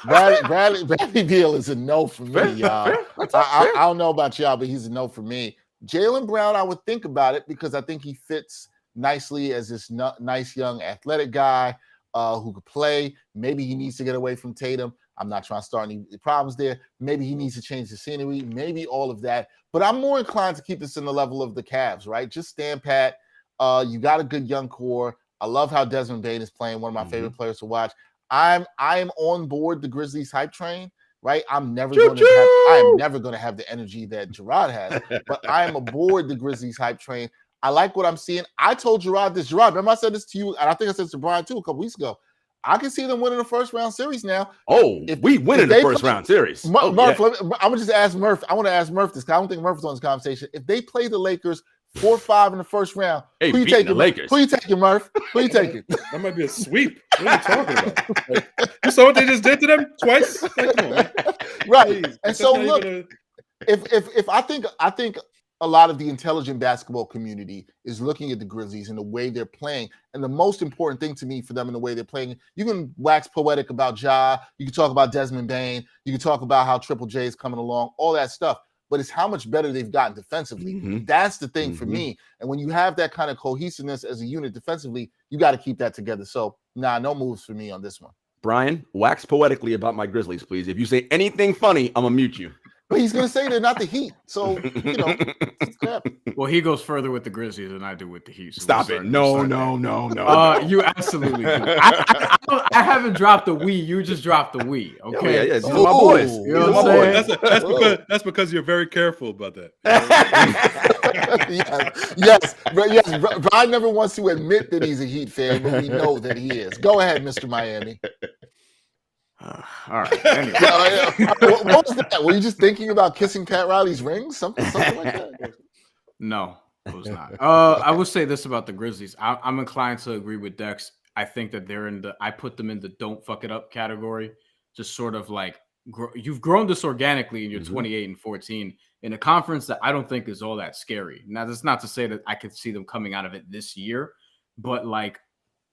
Bradley Beal is a no for me, y'all. I don't know about y'all, but he's a no for me. Jaylen Brown, I would think about it because I think he fits nicely as this nice young athletic guy who could play. Maybe he needs to get away from Tatum. I'm not trying to start any problems there. Maybe he needs to change the scenery. Maybe all of that. But I'm more inclined to keep this in the level of the Cavs, right? Just stand pat. You got a good young core. I love how Desmond Bane is playing, one of my favorite players to watch. I am on board the Grizzlies hype train, right? I am never going to have the energy that Jarod has, but I am aboard the Grizzlies hype train. I like what I'm seeing. I told Jarod this. Jarod, remember I said this to you, and I think I said this to Brian too a couple weeks ago. I can see them winning the first round series now. Oh, if we win in the first round series. Murph, I'm gonna just ask Murph. I want to ask Murph this because I don't think Murph is on this conversation. If they play the Lakers 4-5 in the first round, who you taking? Who you taking, Murph? Who you taking? That might be a sweep. What are you talking about? You saw what they just did to them twice? Like, come on, right. Jeez, and so look, if I think a lot of the intelligent basketball community is looking at the Grizzlies and the way they're playing. And the most important thing to me for them in the way they're playing, you can wax poetic about Ja, you can talk about Desmond Bane, you can talk about how Triple J is coming along, all that stuff. But it's how much better they've gotten defensively. That's the thing for me. And when you have that kind of cohesiveness as a unit defensively, you got to keep that together. So, no moves for me on this one. Brian, wax poetically about my Grizzlies, please. If you say anything funny, I'm going to mute you. But he's going to say they're not the Heat. So, it's crap. Well, he goes further with the Grizzlies than I do with the Heat. So Stop it. No. You absolutely do. I haven't dropped the we. You just dropped the we. Okay. Yeah. These are my boys. You know what I'm saying? That's because you're very careful about that. Yes. Brian never wants to admit that he's a Heat fan, but we know that he is. Go ahead, Mr. Miami. All right. Anyway. What was that? Were you just thinking about kissing Pat Riley's ring? Something like that? No, it was not. I will say this about the Grizzlies. I'm inclined to agree with Dex. I think that I put them in the don't fuck it up category. Just sort of like you've grown this organically and you're 28-14 in a conference that I don't think is all that scary. Now, that's not to say that I could see them coming out of it this year, but like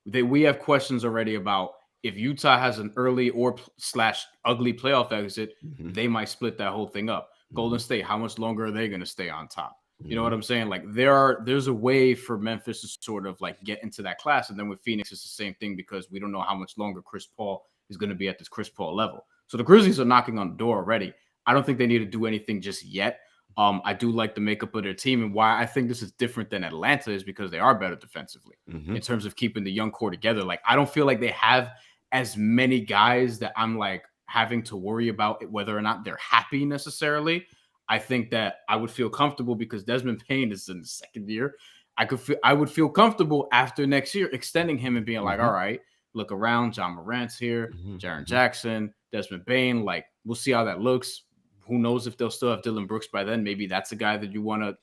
we have questions already about if Utah has an early or / ugly playoff exit, they might split that whole thing up. Golden State, how much longer are they going to stay on top? You know what I'm saying? Like there's a way for Memphis to sort of like get into that class. And then with Phoenix, it's the same thing because we don't know how much longer Chris Paul is going to be at this Chris Paul level. So the Grizzlies are knocking on the door already. I don't think they need to do anything just yet. I do like the makeup of their team, and why I think this is different than Atlanta is because they are better defensively in terms of keeping the young core together. Like I don't feel like they have as many guys that I'm like having to worry about whether or not they're happy necessarily. I think that I would feel comfortable because Desmond Bane is in the second year. I would feel comfortable after next year extending him and being like, all right, look around. John Morant's here, Jaren Jackson, Desmond Bane. Like, we'll see how that looks. Who knows if they'll still have Dylan Brooks by then? Maybe that's a guy that you want to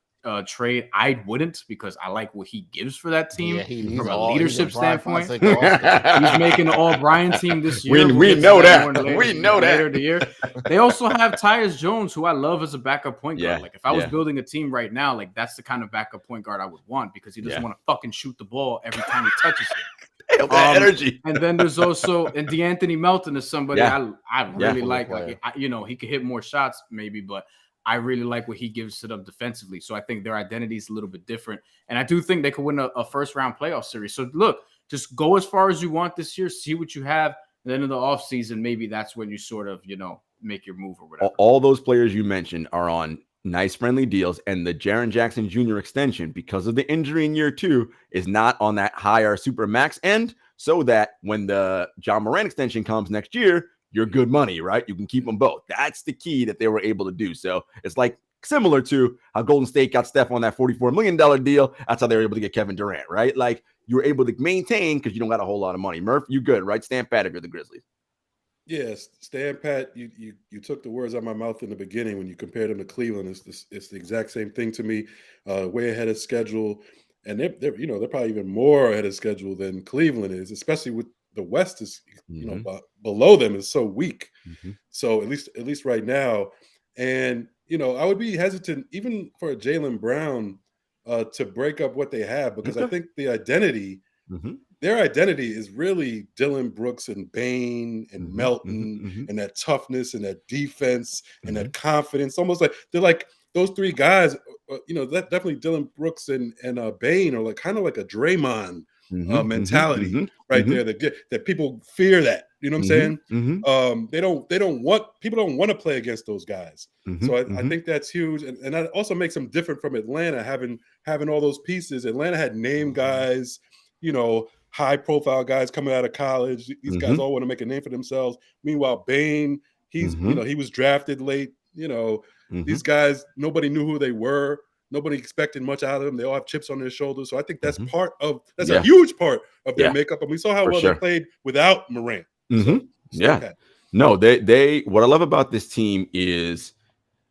trade. I wouldn't, because I like what he gives for that team from a leadership standpoint. He's making the All-Brian team this year. We know that. We know that. Later the year. They also have Tyus Jones, who I love as a backup point guard. Like, if I was building a team right now, like, that's the kind of backup point guard I would want, because he doesn't want to fucking shoot the ball every time he touches it. That energy. And then there's also, and DeAnthony Melton is somebody I really like. Like, he could hit more shots maybe, but I really like what he gives to them defensively. So I think their identity is a little bit different. And I do think they could win a first round playoff series. So look, just go as far as you want this year, see what you have. And then in the offseason, maybe that's when you sort of, make your move or whatever. All those players you mentioned are on nice friendly deals, and the Jaren Jackson Jr. extension, because of the injury in year 2, is not on that higher super max end, so that when the John Morant extension comes next year, you're good money, right? You can keep them both. That's the key that they were able to do. So it's like similar to how Golden State got Steph on that $44 million deal. That's how they were able to get Kevin Durant, right? Like, you were able to maintain because you don't got a whole lot of money. Murph, you good, right? Stand pat if you're the Grizzlies. Yes, stand pat. You took the words out of my mouth in the beginning when you compared them to Cleveland. It's the exact same thing to me. Way ahead of schedule, and they're probably even more ahead of schedule than Cleveland is, especially with the West is below them is so weak. So at least right now, and I would be hesitant even for a Jaylen Brown to break up what they have, because I think the identity. Their identity is really Dylan Brooks and Bane and Melton and that toughness and that defense and that confidence. Almost like they're like those three guys. That definitely Dylan Brooks and Bane are like kind of like a Draymond mentality right there. That people fear that. You know what I'm saying? People don't want to play against those guys. So I think that's huge, and that also makes them different from Atlanta, having all those pieces. Atlanta had name guys, high profile guys coming out of college. These guys all want to make a name for themselves. Meanwhile, Bane, he's he was drafted late. These guys, nobody knew who they were. Nobody expected much out of them. They all have chips on their shoulders. So I think that's a huge part of their makeup. And we saw how they played without Morant. No, they what I love about this team is,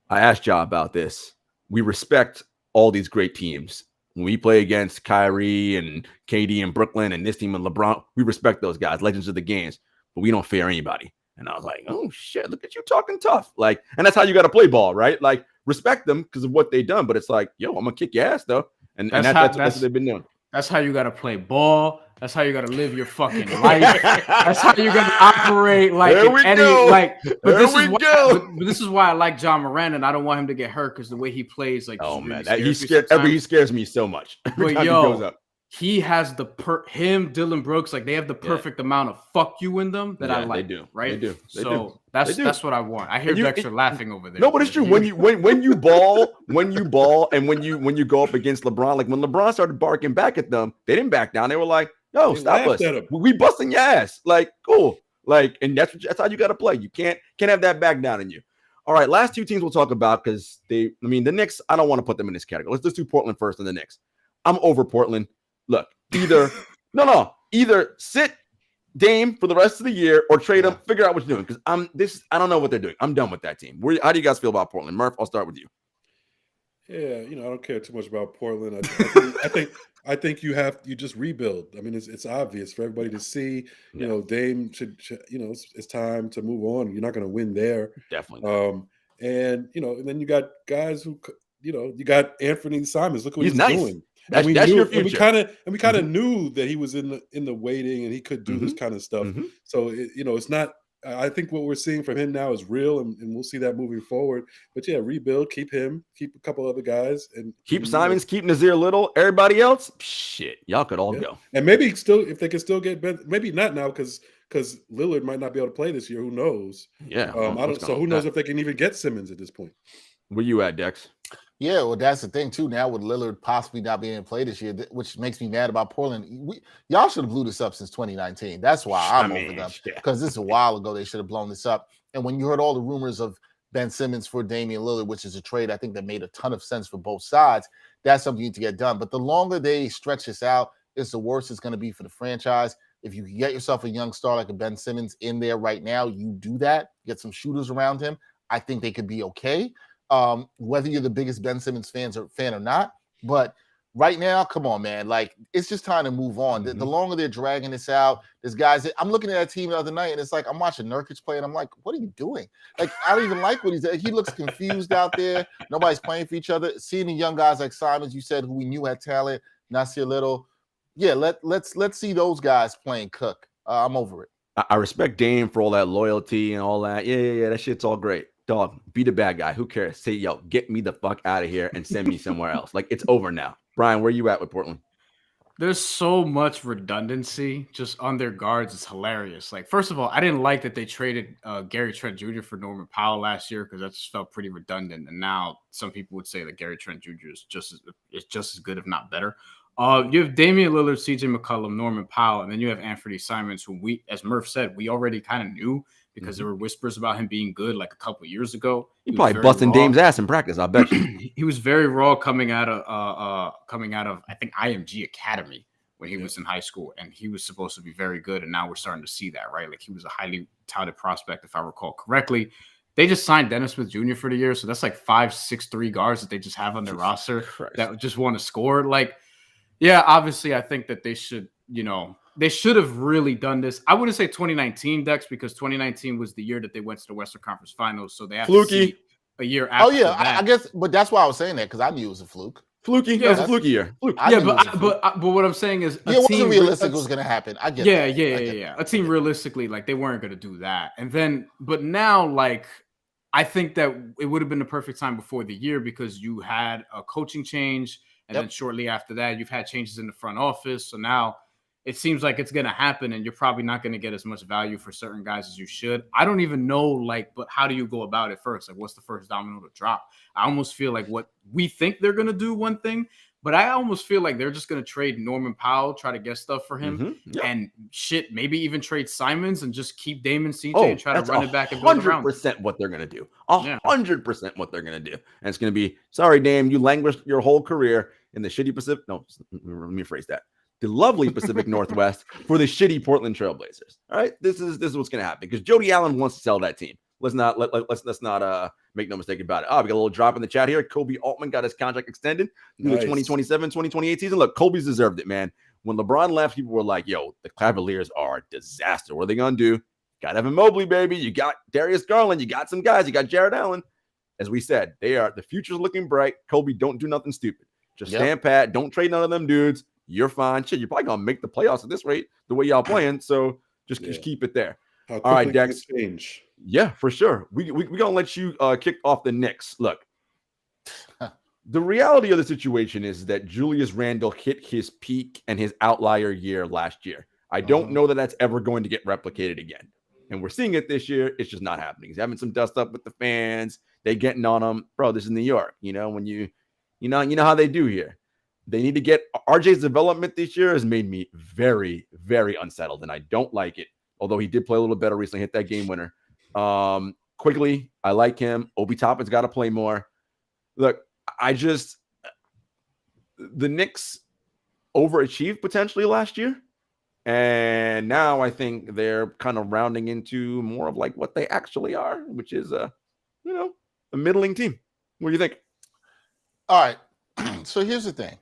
I asked Ja about this. We respect all these great teams. When we play against Kyrie and KD and Brooklyn and this team and LeBron, we respect those guys, legends of the games, but we don't fear anybody. And I was like, oh shit, look at you talking tough. Like, and that's how you got to play ball, right? Like, respect them because of what they've done, but it's like, yo, I'm gonna kick your ass though. And that's what they've been doing. That's how you got to play ball. That's how you got to live your fucking life. That's how you got to operate. Like, but this is why I like John Morant, and I don't want him to get hurt because the way he plays, like, oh man, he scares me so much. But yo, he has Dylan Brooks, like, they have the perfect amount of fuck you in them that I like. They do, right? They do. That's what I want. I hear Dexter laughing over there. No, but it's true. When you ball, and when you go up against LeBron, like when LeBron started barking back at them, they didn't back down. They were like, "No, stop us. We busting your ass." Like, cool. Like, and that's how you got to play. You can't have that back down in you. All right, last two teams we'll talk about because the Knicks. I don't want to put them in this category. Let's do Portland first and the Knicks. I'm over Portland. Look, either sit Dame for the rest of the year or trade him. Figure out what you're doing because I don't know what they're doing. I'm done with that team. How do you guys feel about Portland? Murph, I'll start with you. Yeah, I don't care too much about Portland. I think you just rebuild. I mean, it's obvious for everybody to see. Dame should it's time to move on. You're not going to win there. Definitely. And then you got guys who you got Anthony Simons. Look what he's doing. That's your future. We kind of knew that he was in the waiting and he could do this kind of stuff. So it's not. I think what we're seeing from him now is real, and we'll see that moving forward. But yeah, rebuild, keep him, keep a couple other guys, and keep Simons, keep Nazir Little. Everybody else, shit, y'all could all go. And maybe if they can still get Ben, maybe not now because Lillard might not be able to play this year. Who knows? Yeah. Who knows if they can even get Simmons at this point? Where you at, Dex? Yeah, well, that's the thing too. Now with Lillard possibly not being able to play this year, which makes me mad about Portland. Y'all should have blew this up since 2019. That's why I'm over them, because this is a while ago. They should have blown this up. And when you heard all the rumors of Ben Simmons for Damian Lillard, which is a trade I think that made a ton of sense for both sides, that's something you need to get done. But the longer they stretch this out, the worse it's going to be for the franchise. If you can get yourself a young star like a Ben Simmons in there right now, you do that. Get some shooters around him. I think they could be okay. Whether you're the biggest Ben Simmons fan or not, but right now, come on, man. Like, it's just time to move on. The longer they're dragging this out, there's guys I'm looking at a team the other night, and it's like I'm watching Nurkic play, and I'm like, what are you doing? Like, I don't even like what he's doing. He looks confused out there. Nobody's playing for each other. Seeing the young guys like Simons, you said, who we knew had talent, Nasir Little. Yeah, let's see those guys playing cook. I'm over it. I respect Dame for all that loyalty and all that. Yeah. That shit's all great. Dog, be the bad guy. Who cares? Say, yo, get me the fuck out of here and send me somewhere else. Like, it's over now. Brian, where you at with Portland? There's so much redundancy just on their guards. It's hilarious. Like, first of all, I didn't like that they traded Gary Trent Jr. for Norman Powell last year because that just felt pretty redundant. And now some people would say that Gary Trent Jr. is just as good, if not better. You have Damian Lillard, CJ McCollum, Norman Powell, and then you have Anthony Simons, who we, as Murph said, we already kind of knew because there were whispers about him being good like a couple of years ago. He probably busting Dame's ass in practice, I bet you. He was very raw coming out of I think IMG Academy when he was in high school, and he was supposed to be very good, and now we're starting to see that, right? Like, he was a highly touted prospect, if I recall correctly. They just signed Dennis Smith Jr. for the year, so that's like 5'6'3" guards that they just have on their roster that just want to score. Like, yeah, obviously, I think that they should, they should have really done this. I wouldn't say 2019, Dex, because 2019 was the year that they went to the Western Conference Finals, so they have to see a year after. Oh yeah, I guess, but that's why I was saying that, because I knew it was a fluke. Fluky, yeah, it was a fluky year. But what I'm saying is, it wasn't realistic. It was going to happen. I get that. Yeah. A team realistically, like, they weren't going to do that, and then, but now, like, I think that it would have been the perfect time before the year because you had a coaching change. And then shortly after that, you've had changes in the front office. So now it seems like it's going to happen, and you're probably not going to get as much value for certain guys as you should. I don't even know, but how do you go about it first? Like, what's the first domino to drop? I almost feel like what we think they're going to do one thing, but I almost feel like they're just going to trade Norman Powell, try to get stuff for him, and maybe even trade Simons and just keep Damon CJ and try to run it back and build around. 100% what they're going to do. 100% what they're going to do. And it's going to be, sorry, Dame, you languished your whole career in the shitty Pacific. No, let me phrase that. The lovely Pacific Northwest for the shitty Portland Trailblazers. All right, this is what's going to happen because Jody Allen wants to sell that team. Let's not make no mistake about it. We got a little drop in the chat here. Kobe Altman got his contract extended through the 2027-2028 season. Look, Kobe's deserved it, man. When LeBron left, people were like, yo, the Cavaliers are a disaster. What are they going to do? Got Evan Mobley, baby. You got Darius Garland. You got some guys. You got Jarod Allen. As we said, the future's looking bright. Kobe, don't do nothing stupid. Just stand pat. Don't trade none of them dudes. You're fine. Shit, you're probably going to make the playoffs at this rate, the way y'all playing. So just keep it there. All right, Dex. Change. Yeah, for sure. We're going to let you kick off the Knicks. Look, the reality of the situation is that Julius Randle hit his peak and his outlier year last year. I don't know that that's ever going to get replicated again. And we're seeing it this year. It's just not happening. He's having some dust up with the fans. They getting on him. Bro, this is New York. When you know how they do here. They need to get RJ's development this year has made me very, very unsettled, and I don't like it. Although he did play a little better recently, hit that game winner. Quickly, I like him. Obi Toppin's got to play more. Look, the Knicks overachieved potentially last year, and now I think they're kind of rounding into more of like what they actually are, which is a middling team. What do you think? All right. So here's the thing.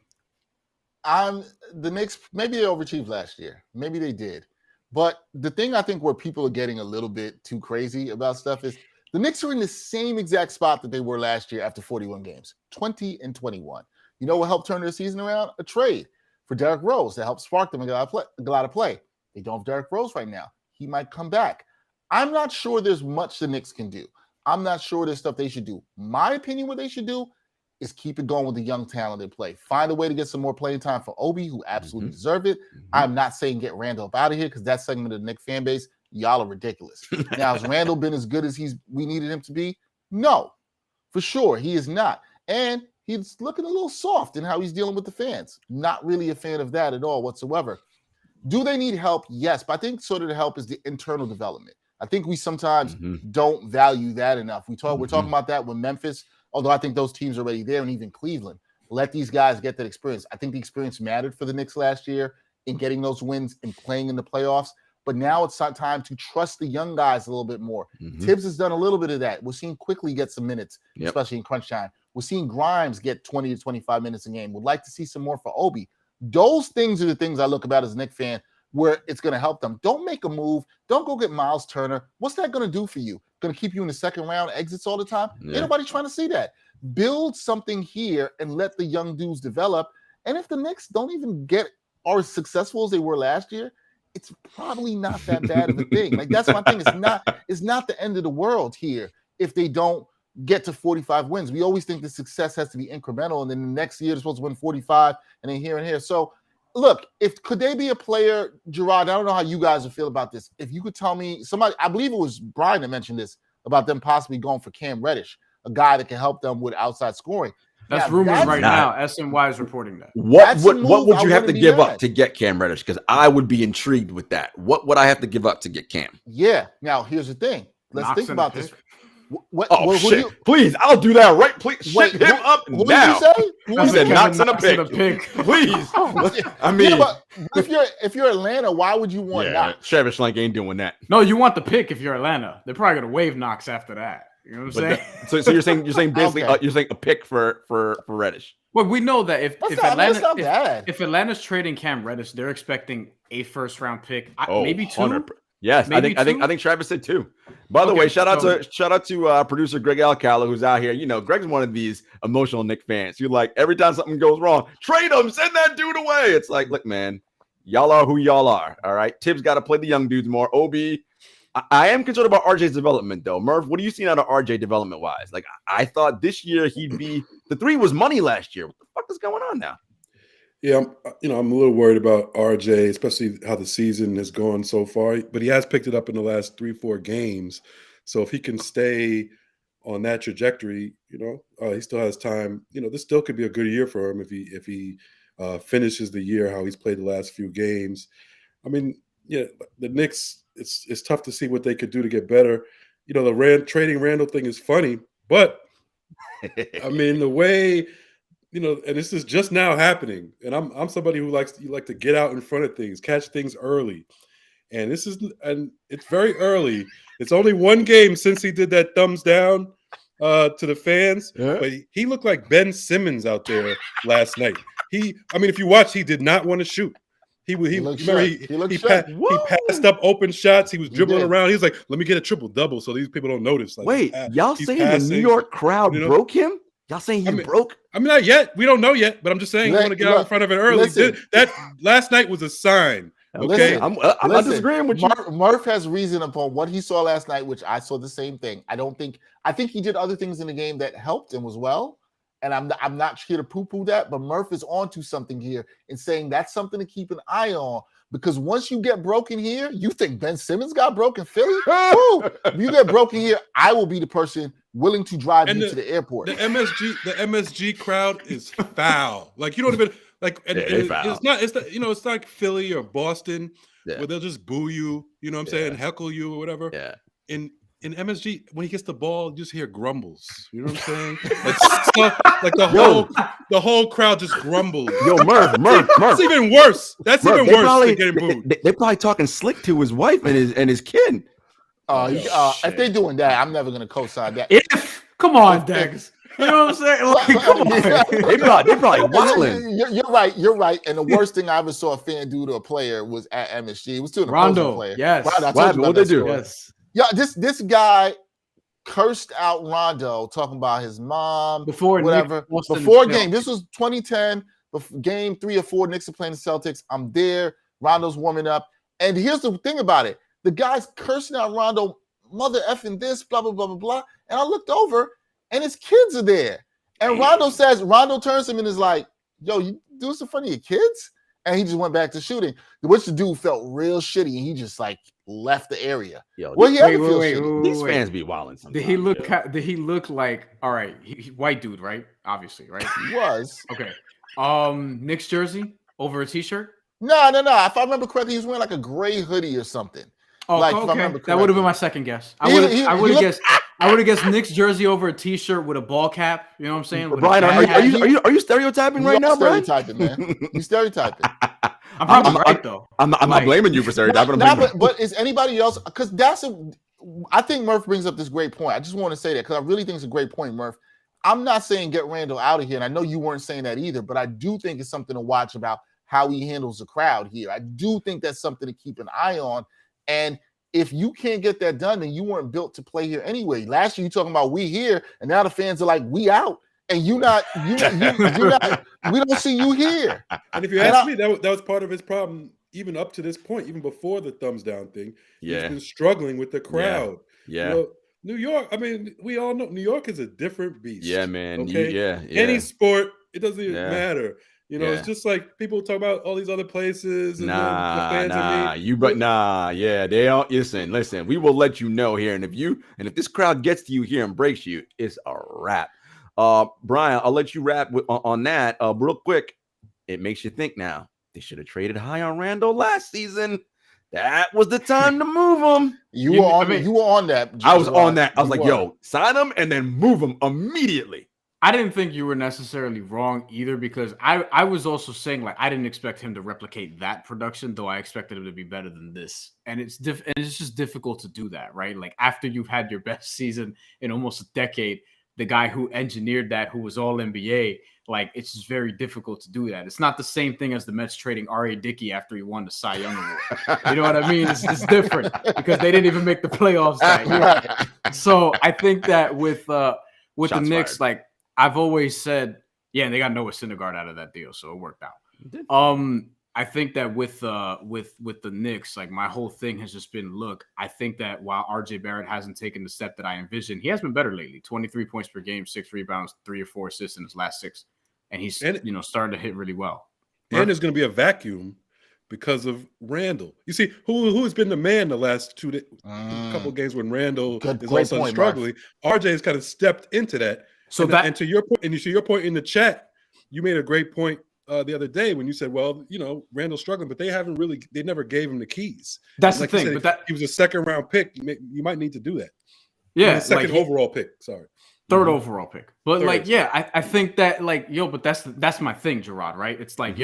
The Knicks, maybe they overachieved last year. Maybe they did. But the thing I think where people are getting a little bit too crazy about stuff is the Knicks are in the same exact spot that they were last year after 41 games, 20-21. You know what helped turn their season around? A trade for Derrick Rose that helped spark them and get a lot of play. They don't have Derrick Rose right now. He might come back. I'm not sure there's much the Knicks can do. I'm not sure there's stuff they should do. My opinion, what they should do is keep it going with the young talent they play. Find a way to get some more playing time for Obi, who absolutely deserve it. I'm not saying get Randle up out of here because that segment of the Knicks fan base, y'all are ridiculous. Now, has Randle been as good as we needed him to be? No, for sure. He is not. And he's looking a little soft in how he's dealing with the fans. Not really a fan of that at all whatsoever. Do they need help? Yes, but I think sort of the help is the internal development. I think we sometimes don't value that enough. We're talking about that with Memphis, although I think those teams are already there, and even Cleveland. Let these guys get that experience. I think the experience mattered for the Knicks last year, in getting those wins and playing in the playoffs. But now it's time to trust the young guys a little bit more. Tibbs has done a little bit of that. We're seeing Quickly get some minutes, especially in crunch time. We're seeing Grimes get 20 to 25 minutes a game. Would like to see some more for Obi. Those things are the things I look about as a Knicks fan where it's going to help them. Don't make a move. Don't go get Miles Turner. What's that going to do for you? Going to keep you in the second round exits all the time? Ain't nobody trying to see that. Build something here and let the young dudes develop. And if the Knicks don't even are as successful as they were last year, it's probably not that bad of a thing. Like, that's my thing. It's not the end of the world here if they don't get to 45 wins. We always think the success has to be incremental, and then the next year they're supposed to win 45, and then here and here. So, look, could they be a player, Jarod? I don't know how you guys would feel about this. If you could tell me, somebody, I believe it was Brian that mentioned this about them possibly going for Cam Reddish, a guy that can help them with outside scoring. That's rumors right now. SNY is reporting that. What would you have to give up to get Cam Reddish? Because I would be intrigued with that. What would I have to give up to get Cam? Yeah. Now, here's the thing. Let's think about this. Shit. Please, I'll do that right. Please, shit him up now. What did you say? He said Knox in a pick. Please. I mean, but if you're Atlanta, why would you want Knox? Travis Schlenk ain't doing that. No, you want the pick if you're Atlanta. They're probably gonna wave Knox after that. You know what I'm saying? So you're saying basically you're saying a pick for Reddish. Well, we know that if Atlanta's trading Cam Reddish, they're expecting a first round pick, maybe 2. 100%. Yes, maybe I think Travis said 2. By the way, shout out to producer Greg Alcala, who's out here. You know, Greg's one of these emotional Knicks fans. You're like, every time something goes wrong, trade him, send that dude away. It's like, look, man, y'all are who y'all are. All right, Tibbs got to play the young dudes more. Obi. I am concerned about RJ's development, though. Murph, what are you seeing out of RJ development-wise? Like, I thought this year he'd be – the 3 was money last year. What the fuck is going on now? Yeah, I'm a little worried about RJ, especially how the season has gone so far. But he has picked it up in the last 3-4 games. So if he can stay on that trajectory, he still has time. This still could be a good year for him if he finishes the year how he's played the last few games. I mean, yeah, the Knicks – It's tough to see what they could do to get better. The trading Randall thing is funny, but I mean the way, and this is just now happening. And I'm somebody who likes to get out in front of things, catch things early. And it's very early. It's only 1 game since he did that thumbs down to the fans, but he looked like Ben Simmons out there last night. If you watch, he did not want to shoot. He passed up open shots. He was dribbling around. He was like, "Let me get a triple-double so these people don't notice." Like, wait, y'all saying the New York crowd broke him? Y'all saying he broke? I mean, not yet. We don't know yet, but I'm just saying I want to get out in front of it early. That last night was a sign. Okay, I'm not disagreeing with you. Murph has reason upon what he saw last night, which I saw the same thing. I think he did other things in the game that helped him as well. And I'm not here to poo-poo that, but Murph is onto something here in saying that's something to keep an eye on, because once you get broken here, you think Ben Simmons got broken Philly? Woo! If you get broken here, I will be the person willing to drive you to the airport. The MSG crowd is foul. Like, you don't even like. It's like Philly or Boston where they'll just boo you. You know what I'm saying? Heckle you or whatever. Yeah. In MSG, when he gets the ball, you just hear grumbles. You know what I'm saying? Like the whole crowd just grumbles. Yo, Murph. That's even worse. That's even worse than getting booed. They're probably talking slick to his wife and his kid. If they're doing that, I'm never gonna co-sign that. Come on, Dex. You know what I'm saying? Like, come on. They probably wilding. You're right. And the worst thing I ever saw a fan do to a player was at MSG. It was to an Rondo player. Yes. Rondo, what they do? Yes. Yeah, this guy cursed out Rondo, talking about his mom before game. This was 2010, game 3 or 4. Knicks are playing the Celtics. I'm there. Rondo's warming up, and here's the thing about it: the guy's cursing out Rondo, mother effing this, blah blah blah blah blah. And I looked over, and his kids are there. And Rondo turns to him and is like, "Yo, you do this in front of your kids?" And he just went back to shooting, which the dude felt real shitty, and he just like left the area. Yo, wait, these fans be wilding sometimes. Did he look like, all right, he white dude, right? Obviously, right? He was. Okay. Knicks jersey over a t-shirt? No. If I remember correctly, he was wearing like a gray hoodie or something. Oh, okay. That would have been my second guess. I would have guessed Knicks jersey over a t-shirt with a ball cap. You know what I'm saying? Brian, are you stereotyping right now, Brian? Stereotyping, man. You stereotyping. I'm probably right though. I'm not blaming you for stereotyping. But is anybody else? Because I think Murph brings up this great point. I just want to say that because I really think it's a great point, Murph. I'm not saying get Randall out of here, and I know you weren't saying that either, but I do think it's something to watch about how he handles the crowd here. I do think that's something to keep an eye on. And if you can't get that done, then you weren't built to play here anyway. Last year, you talking about we here, and now the fans are like, we out. And you're not, we don't see you here. And if you ask me, that was part of his problem, even up to this point, even before the thumbs down thing. He's been struggling with the crowd. Yeah. You know, New York, I mean, we all know New York is a different beast. Yeah, man. Okay? Any sport, it doesn't even matter. You know, it's just like people talk about all these other places. And the fans they all listen, we will let you know here. And if this crowd gets to you here and breaks you, it's a wrap. Brian, I'll let you wrap on that real quick. It makes you think now. They should have traded high on Randall last season. That was the time to move him. You were on that. I was on that. I was like, yo, sign him and then move him immediately. I didn't think you were necessarily wrong either, because I was also saying, like, I didn't expect him to replicate that production, though I expected him to be better than this. And it's just difficult to do that, right? Like, after you've had your best season in almost a decade, the guy who engineered that, who was all NBA, like, it's just very difficult to do that. It's not the same thing as the Mets trading R.A. Dickey after he won the Cy Young Award. You know what I mean? It's different because they didn't even make the playoffs that year. So I think that with the Knicks, like, I've always said, they got Noah Syndergaard out of that deal, so it worked out. I think that with the Knicks, like, my whole thing has just been, look, I think that while RJ Barrett hasn't taken the step that I envisioned, he has been better lately. 23 points per game, 6 rebounds, 3 or 4 assists in his last 6, and he's starting to hit really well. And there's going to be a vacuum because of Randall. You see, who's been the man the last couple of games when Randall is also struggling? RJ has kind of stepped into that. So and to your point, and to your point in the chat, you made a great point the other day when you said, well, Randall's struggling, but they never gave him the keys. That's the thing. Said, but he was a second round pick. You might need to do that. Yeah. Second overall pick. Sorry. Third overall pick. But I think that but that's my thing, Jarod, right? It's like,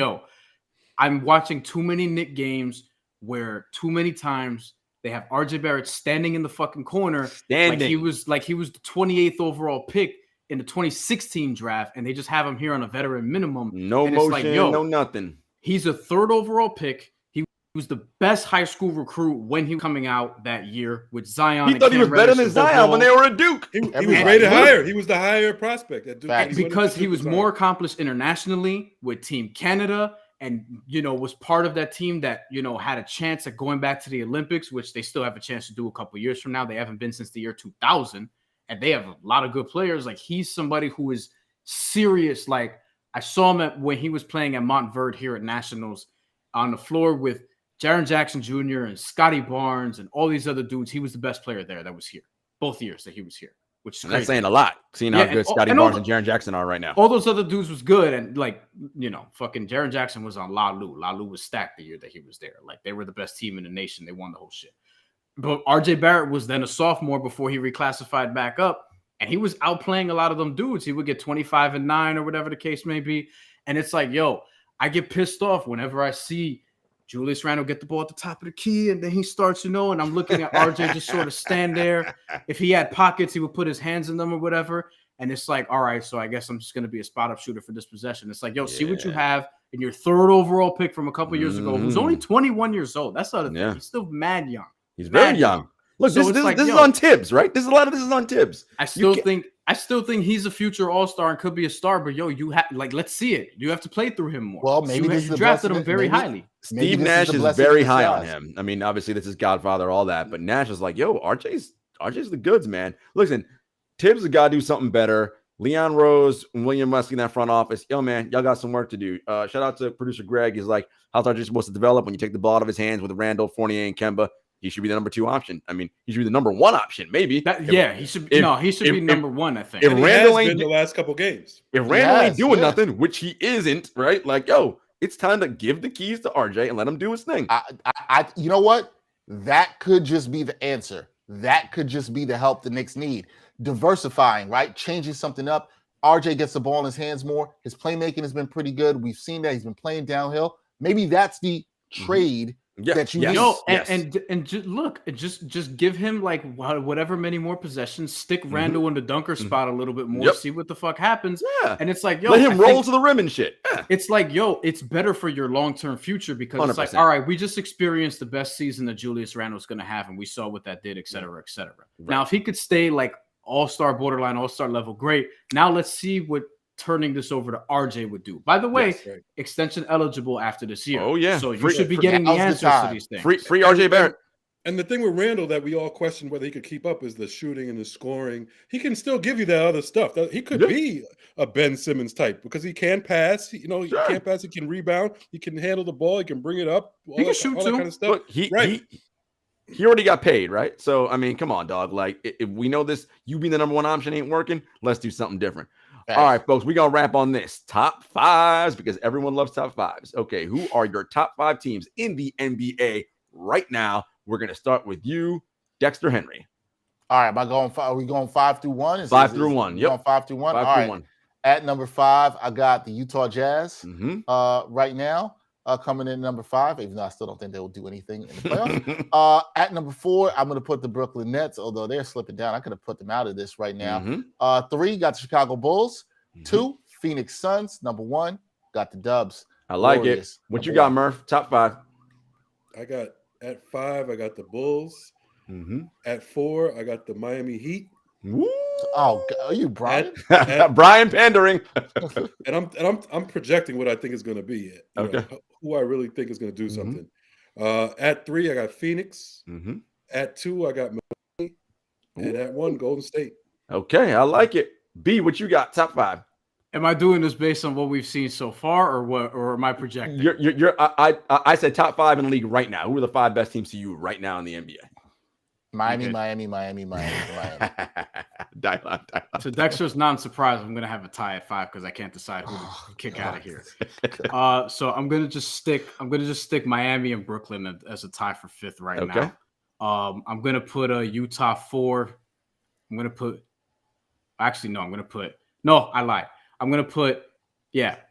I'm watching too many Knick games where too many times they have RJ Barrett standing in the fucking corner. Like he was the 28th overall pick in the 2016 draft, and they just have him here on a veteran minimum. No motion, no nothing. He's a 3rd overall pick. He was the best high school recruit when he was coming out that year with Zion. He thought he was better than Zion when they were at Duke. He was rated higher. He was the higher prospect at Duke. Because he was more accomplished internationally with Team Canada, and was part of that team that had a chance at going back to the Olympics, which they still have a chance to do a couple years from now. They haven't been since the year 2000. And they have a lot of good players. Like, he's somebody who is serious. Like, I saw him when he was playing at Montverde here at Nationals on the floor with Jaren Jackson Jr. and Scotty Barnes and all these other dudes. He was the best player there that was here, both years that he was here, which is crazy. That's saying a lot, seeing how good Scotty Barnes and Jaren Jackson are right now. All those other dudes was good. And, fucking Jaren Jackson was on La Lu. La Lu was stacked the year that he was there. Like, they were the best team in the nation. They won the whole shit. But RJ Barrett was then a sophomore before he reclassified back up, and he was outplaying a lot of them dudes. He would get 25 and 9 or whatever the case may be. And it's like, I get pissed off whenever I see Julius Randle get the ball at the top of the key, and then he starts, and I'm looking at RJ just sort of stand there. If he had pockets, he would put his hands in them or whatever. And it's like, all right, so I guess I'm just going to be a spot-up shooter for this possession. It's like, see what you have in your 3rd overall pick from a couple years ago, who's only 21 years old. That's the other thing. He's still mad young. He's very young. Look, this is on Tibbs, right? A lot of this is on Tibbs. I still think he's a future all-star and could be a star, but you have let's see it. You have to play through him more. Well, maybe you drafted him very highly. Steve Nash is very high on him. I mean, obviously this is Godfather, all that, but Nash is like, RJ's the goods, man. Listen, Tibbs has got to do something better. Leon Rose and William Muskie in that front office. Man, y'all got some work to do. Shout out to producer Greg. He's like, how's RJ supposed to develop when you take the ball out of his hands with Randall, Fournier, and Kemba? He should be the number 2 option. I mean, he should be the number 1 option, maybe. He should be number 1, I think. If Randall ain't been the last couple games. If Randall ain't doing nothing, which he isn't, right? Like, it's time to give the keys to RJ and let him do his thing. You know what? That could just be the answer. That could just be the help the Knicks need. Diversifying, right? Changing something up. RJ gets the ball in his hands more. His playmaking has been pretty good. We've seen that. He's been playing downhill. Maybe that's the trade that you need. And just give him like whatever many more possessions. Stick Randall in the dunker spot a little bit more. See what the fuck happens. And it's like, let him roll to the rim and shit. It's like, it's better for your long-term future because 100%. It's like, all right, we just experienced the best season that Julius Randle's going to have, and we saw what that did, et cetera, et cetera. Right. Now, if he could stay like all-star, borderline all-star level, great. Now let's see what turning this over to RJ would do. By the way, extension eligible after this year. Oh, yeah. So you should be getting the answers to these things. Free RJ Barrett. And the thing with Randall that we all question whether he could keep up is the shooting and the scoring. He can still give you that other stuff. He could be a Ben Simmons type because he can pass. He can't pass. He can rebound. He can handle the ball. He can bring it up. He can shoot too. Kind of stuff. Look, he already got paid, right? So, I mean, come on, dog. Like, if we know this, you being the number one option ain't working, let's do something different. All right, folks, we're going to wrap on this. Top fives, because everyone loves top fives. Okay, who are your top 5 teams in the NBA right now? We're going to start with you, Dexter Henry. All right, are we going 5 through 1? 5 through 1, yep. Going 5 through 1? 5 All through right. 1. At number 5, I got the Utah Jazz right now. Coming in number 5, even though I still don't think they will do anything in the playoffs. At number 4, I'm going to put the Brooklyn Nets, although they're slipping down. I could have put them out of this right now. 3, got the Chicago Bulls. 2, Phoenix Suns. Number 1, got the Dubs. I like Warriors. What you got, Murph? Top 5. I got at 5, I got the Bulls. At 4, I got the Miami Heat. Woo. Oh, are you Brian? Brian pandering. and I'm projecting what I think is going to be. Who I really think is going to do something. At 3, I got Phoenix. At 2, I got Miami. And at 1, Golden State. Okay, I like it. B, what you got? Top 5. Am I doing this based on what we've seen so far, or what? Or am I projecting? I said top 5 in the league right now. Who are the 5 best teams to you right now in the NBA? Miami. To Dexter's non-surprise, I'm gonna have a tie at 5 because I can't decide who to kick out of here. So I'm gonna just stick Miami and Brooklyn as a tie for 5th right now. I'm gonna put a Utah 4. I'm gonna put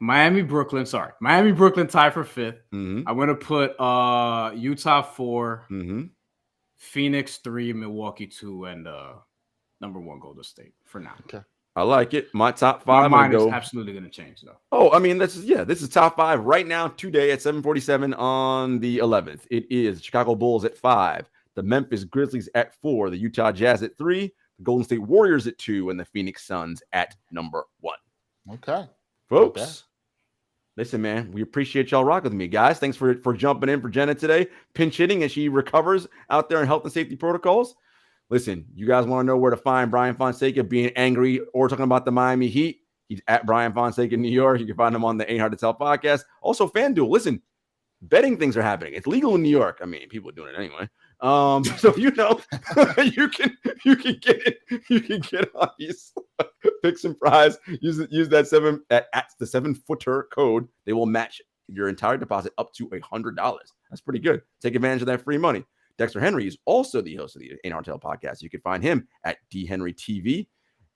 Miami, Brooklyn. Sorry, Miami, Brooklyn tie for 5th. I'm gonna put Utah 4. Phoenix 3, Milwaukee 2, and number 1 Golden State for now. Okay, I like it. My top 5. My mind is absolutely going to change though. Oh, I mean, this is top 5 right now today at 7:47 on the 11th. It is Chicago Bulls at 5, the Memphis Grizzlies at 4, the Utah Jazz at 3, the Golden State Warriors at 2, and the Phoenix Suns at number 1. Okay, folks. Okay. Listen, man, we appreciate y'all rocking with me, guys. Thanks for jumping in for Jenna today, pinch hitting as she recovers out there in health and safety protocols. Listen, you guys want to know where to find Brian Fonseca being angry or talking about the Miami Heat? He's at Brian Fonseca in New York. You can find him on the Ain't Hard to Tell podcast. Also, FanDuel. Listen, betting things are happening. It's legal in New York. I mean, people are doing it anyway. So you can get on these picks and prize. Use that at the 7-footer code. They will match your entire deposit up to $100. That's pretty good. Take advantage of that free money. Dexter Henry is also the host of the Ain't Hard to Tell podcast. You can find him at DHenryTV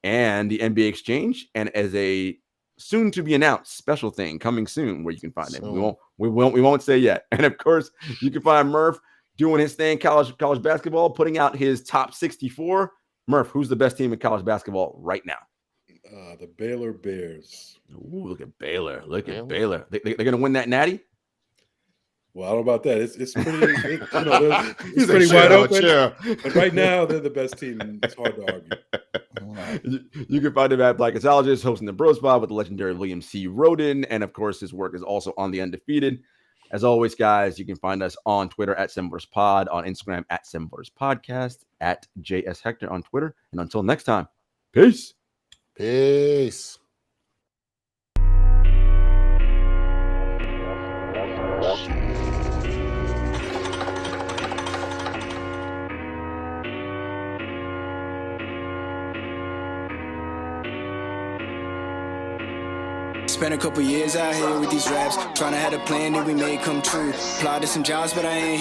and the NBA Exchange, and as a soon to be announced special thing coming soon where you can find him. We won't say yet. And of course, you can find Murph doing his thing, college basketball, putting out his top 64. Murph, who's the best team in college basketball right now? The Baylor Bears. Ooh, look at Baylor. Baylor. They're going to win that natty? Well, I don't know about that. It's pretty, it's pretty wide open. Yeah. But right now, they're the best team. It's hard to argue. You can find him at Blacketologist, hosting the Bro Spot with the legendary William C. Roden. And of course, his work is also on The Undefeated. As always, guys, you can find us on Twitter at SevenFootersPod, on Instagram at SevenFootersPodcast, at JS Hector on Twitter. And until next time, peace. Peace. Spent a couple years out here with these raps, trying to have a plan that we made come true. Applied to some jobs, but I ain't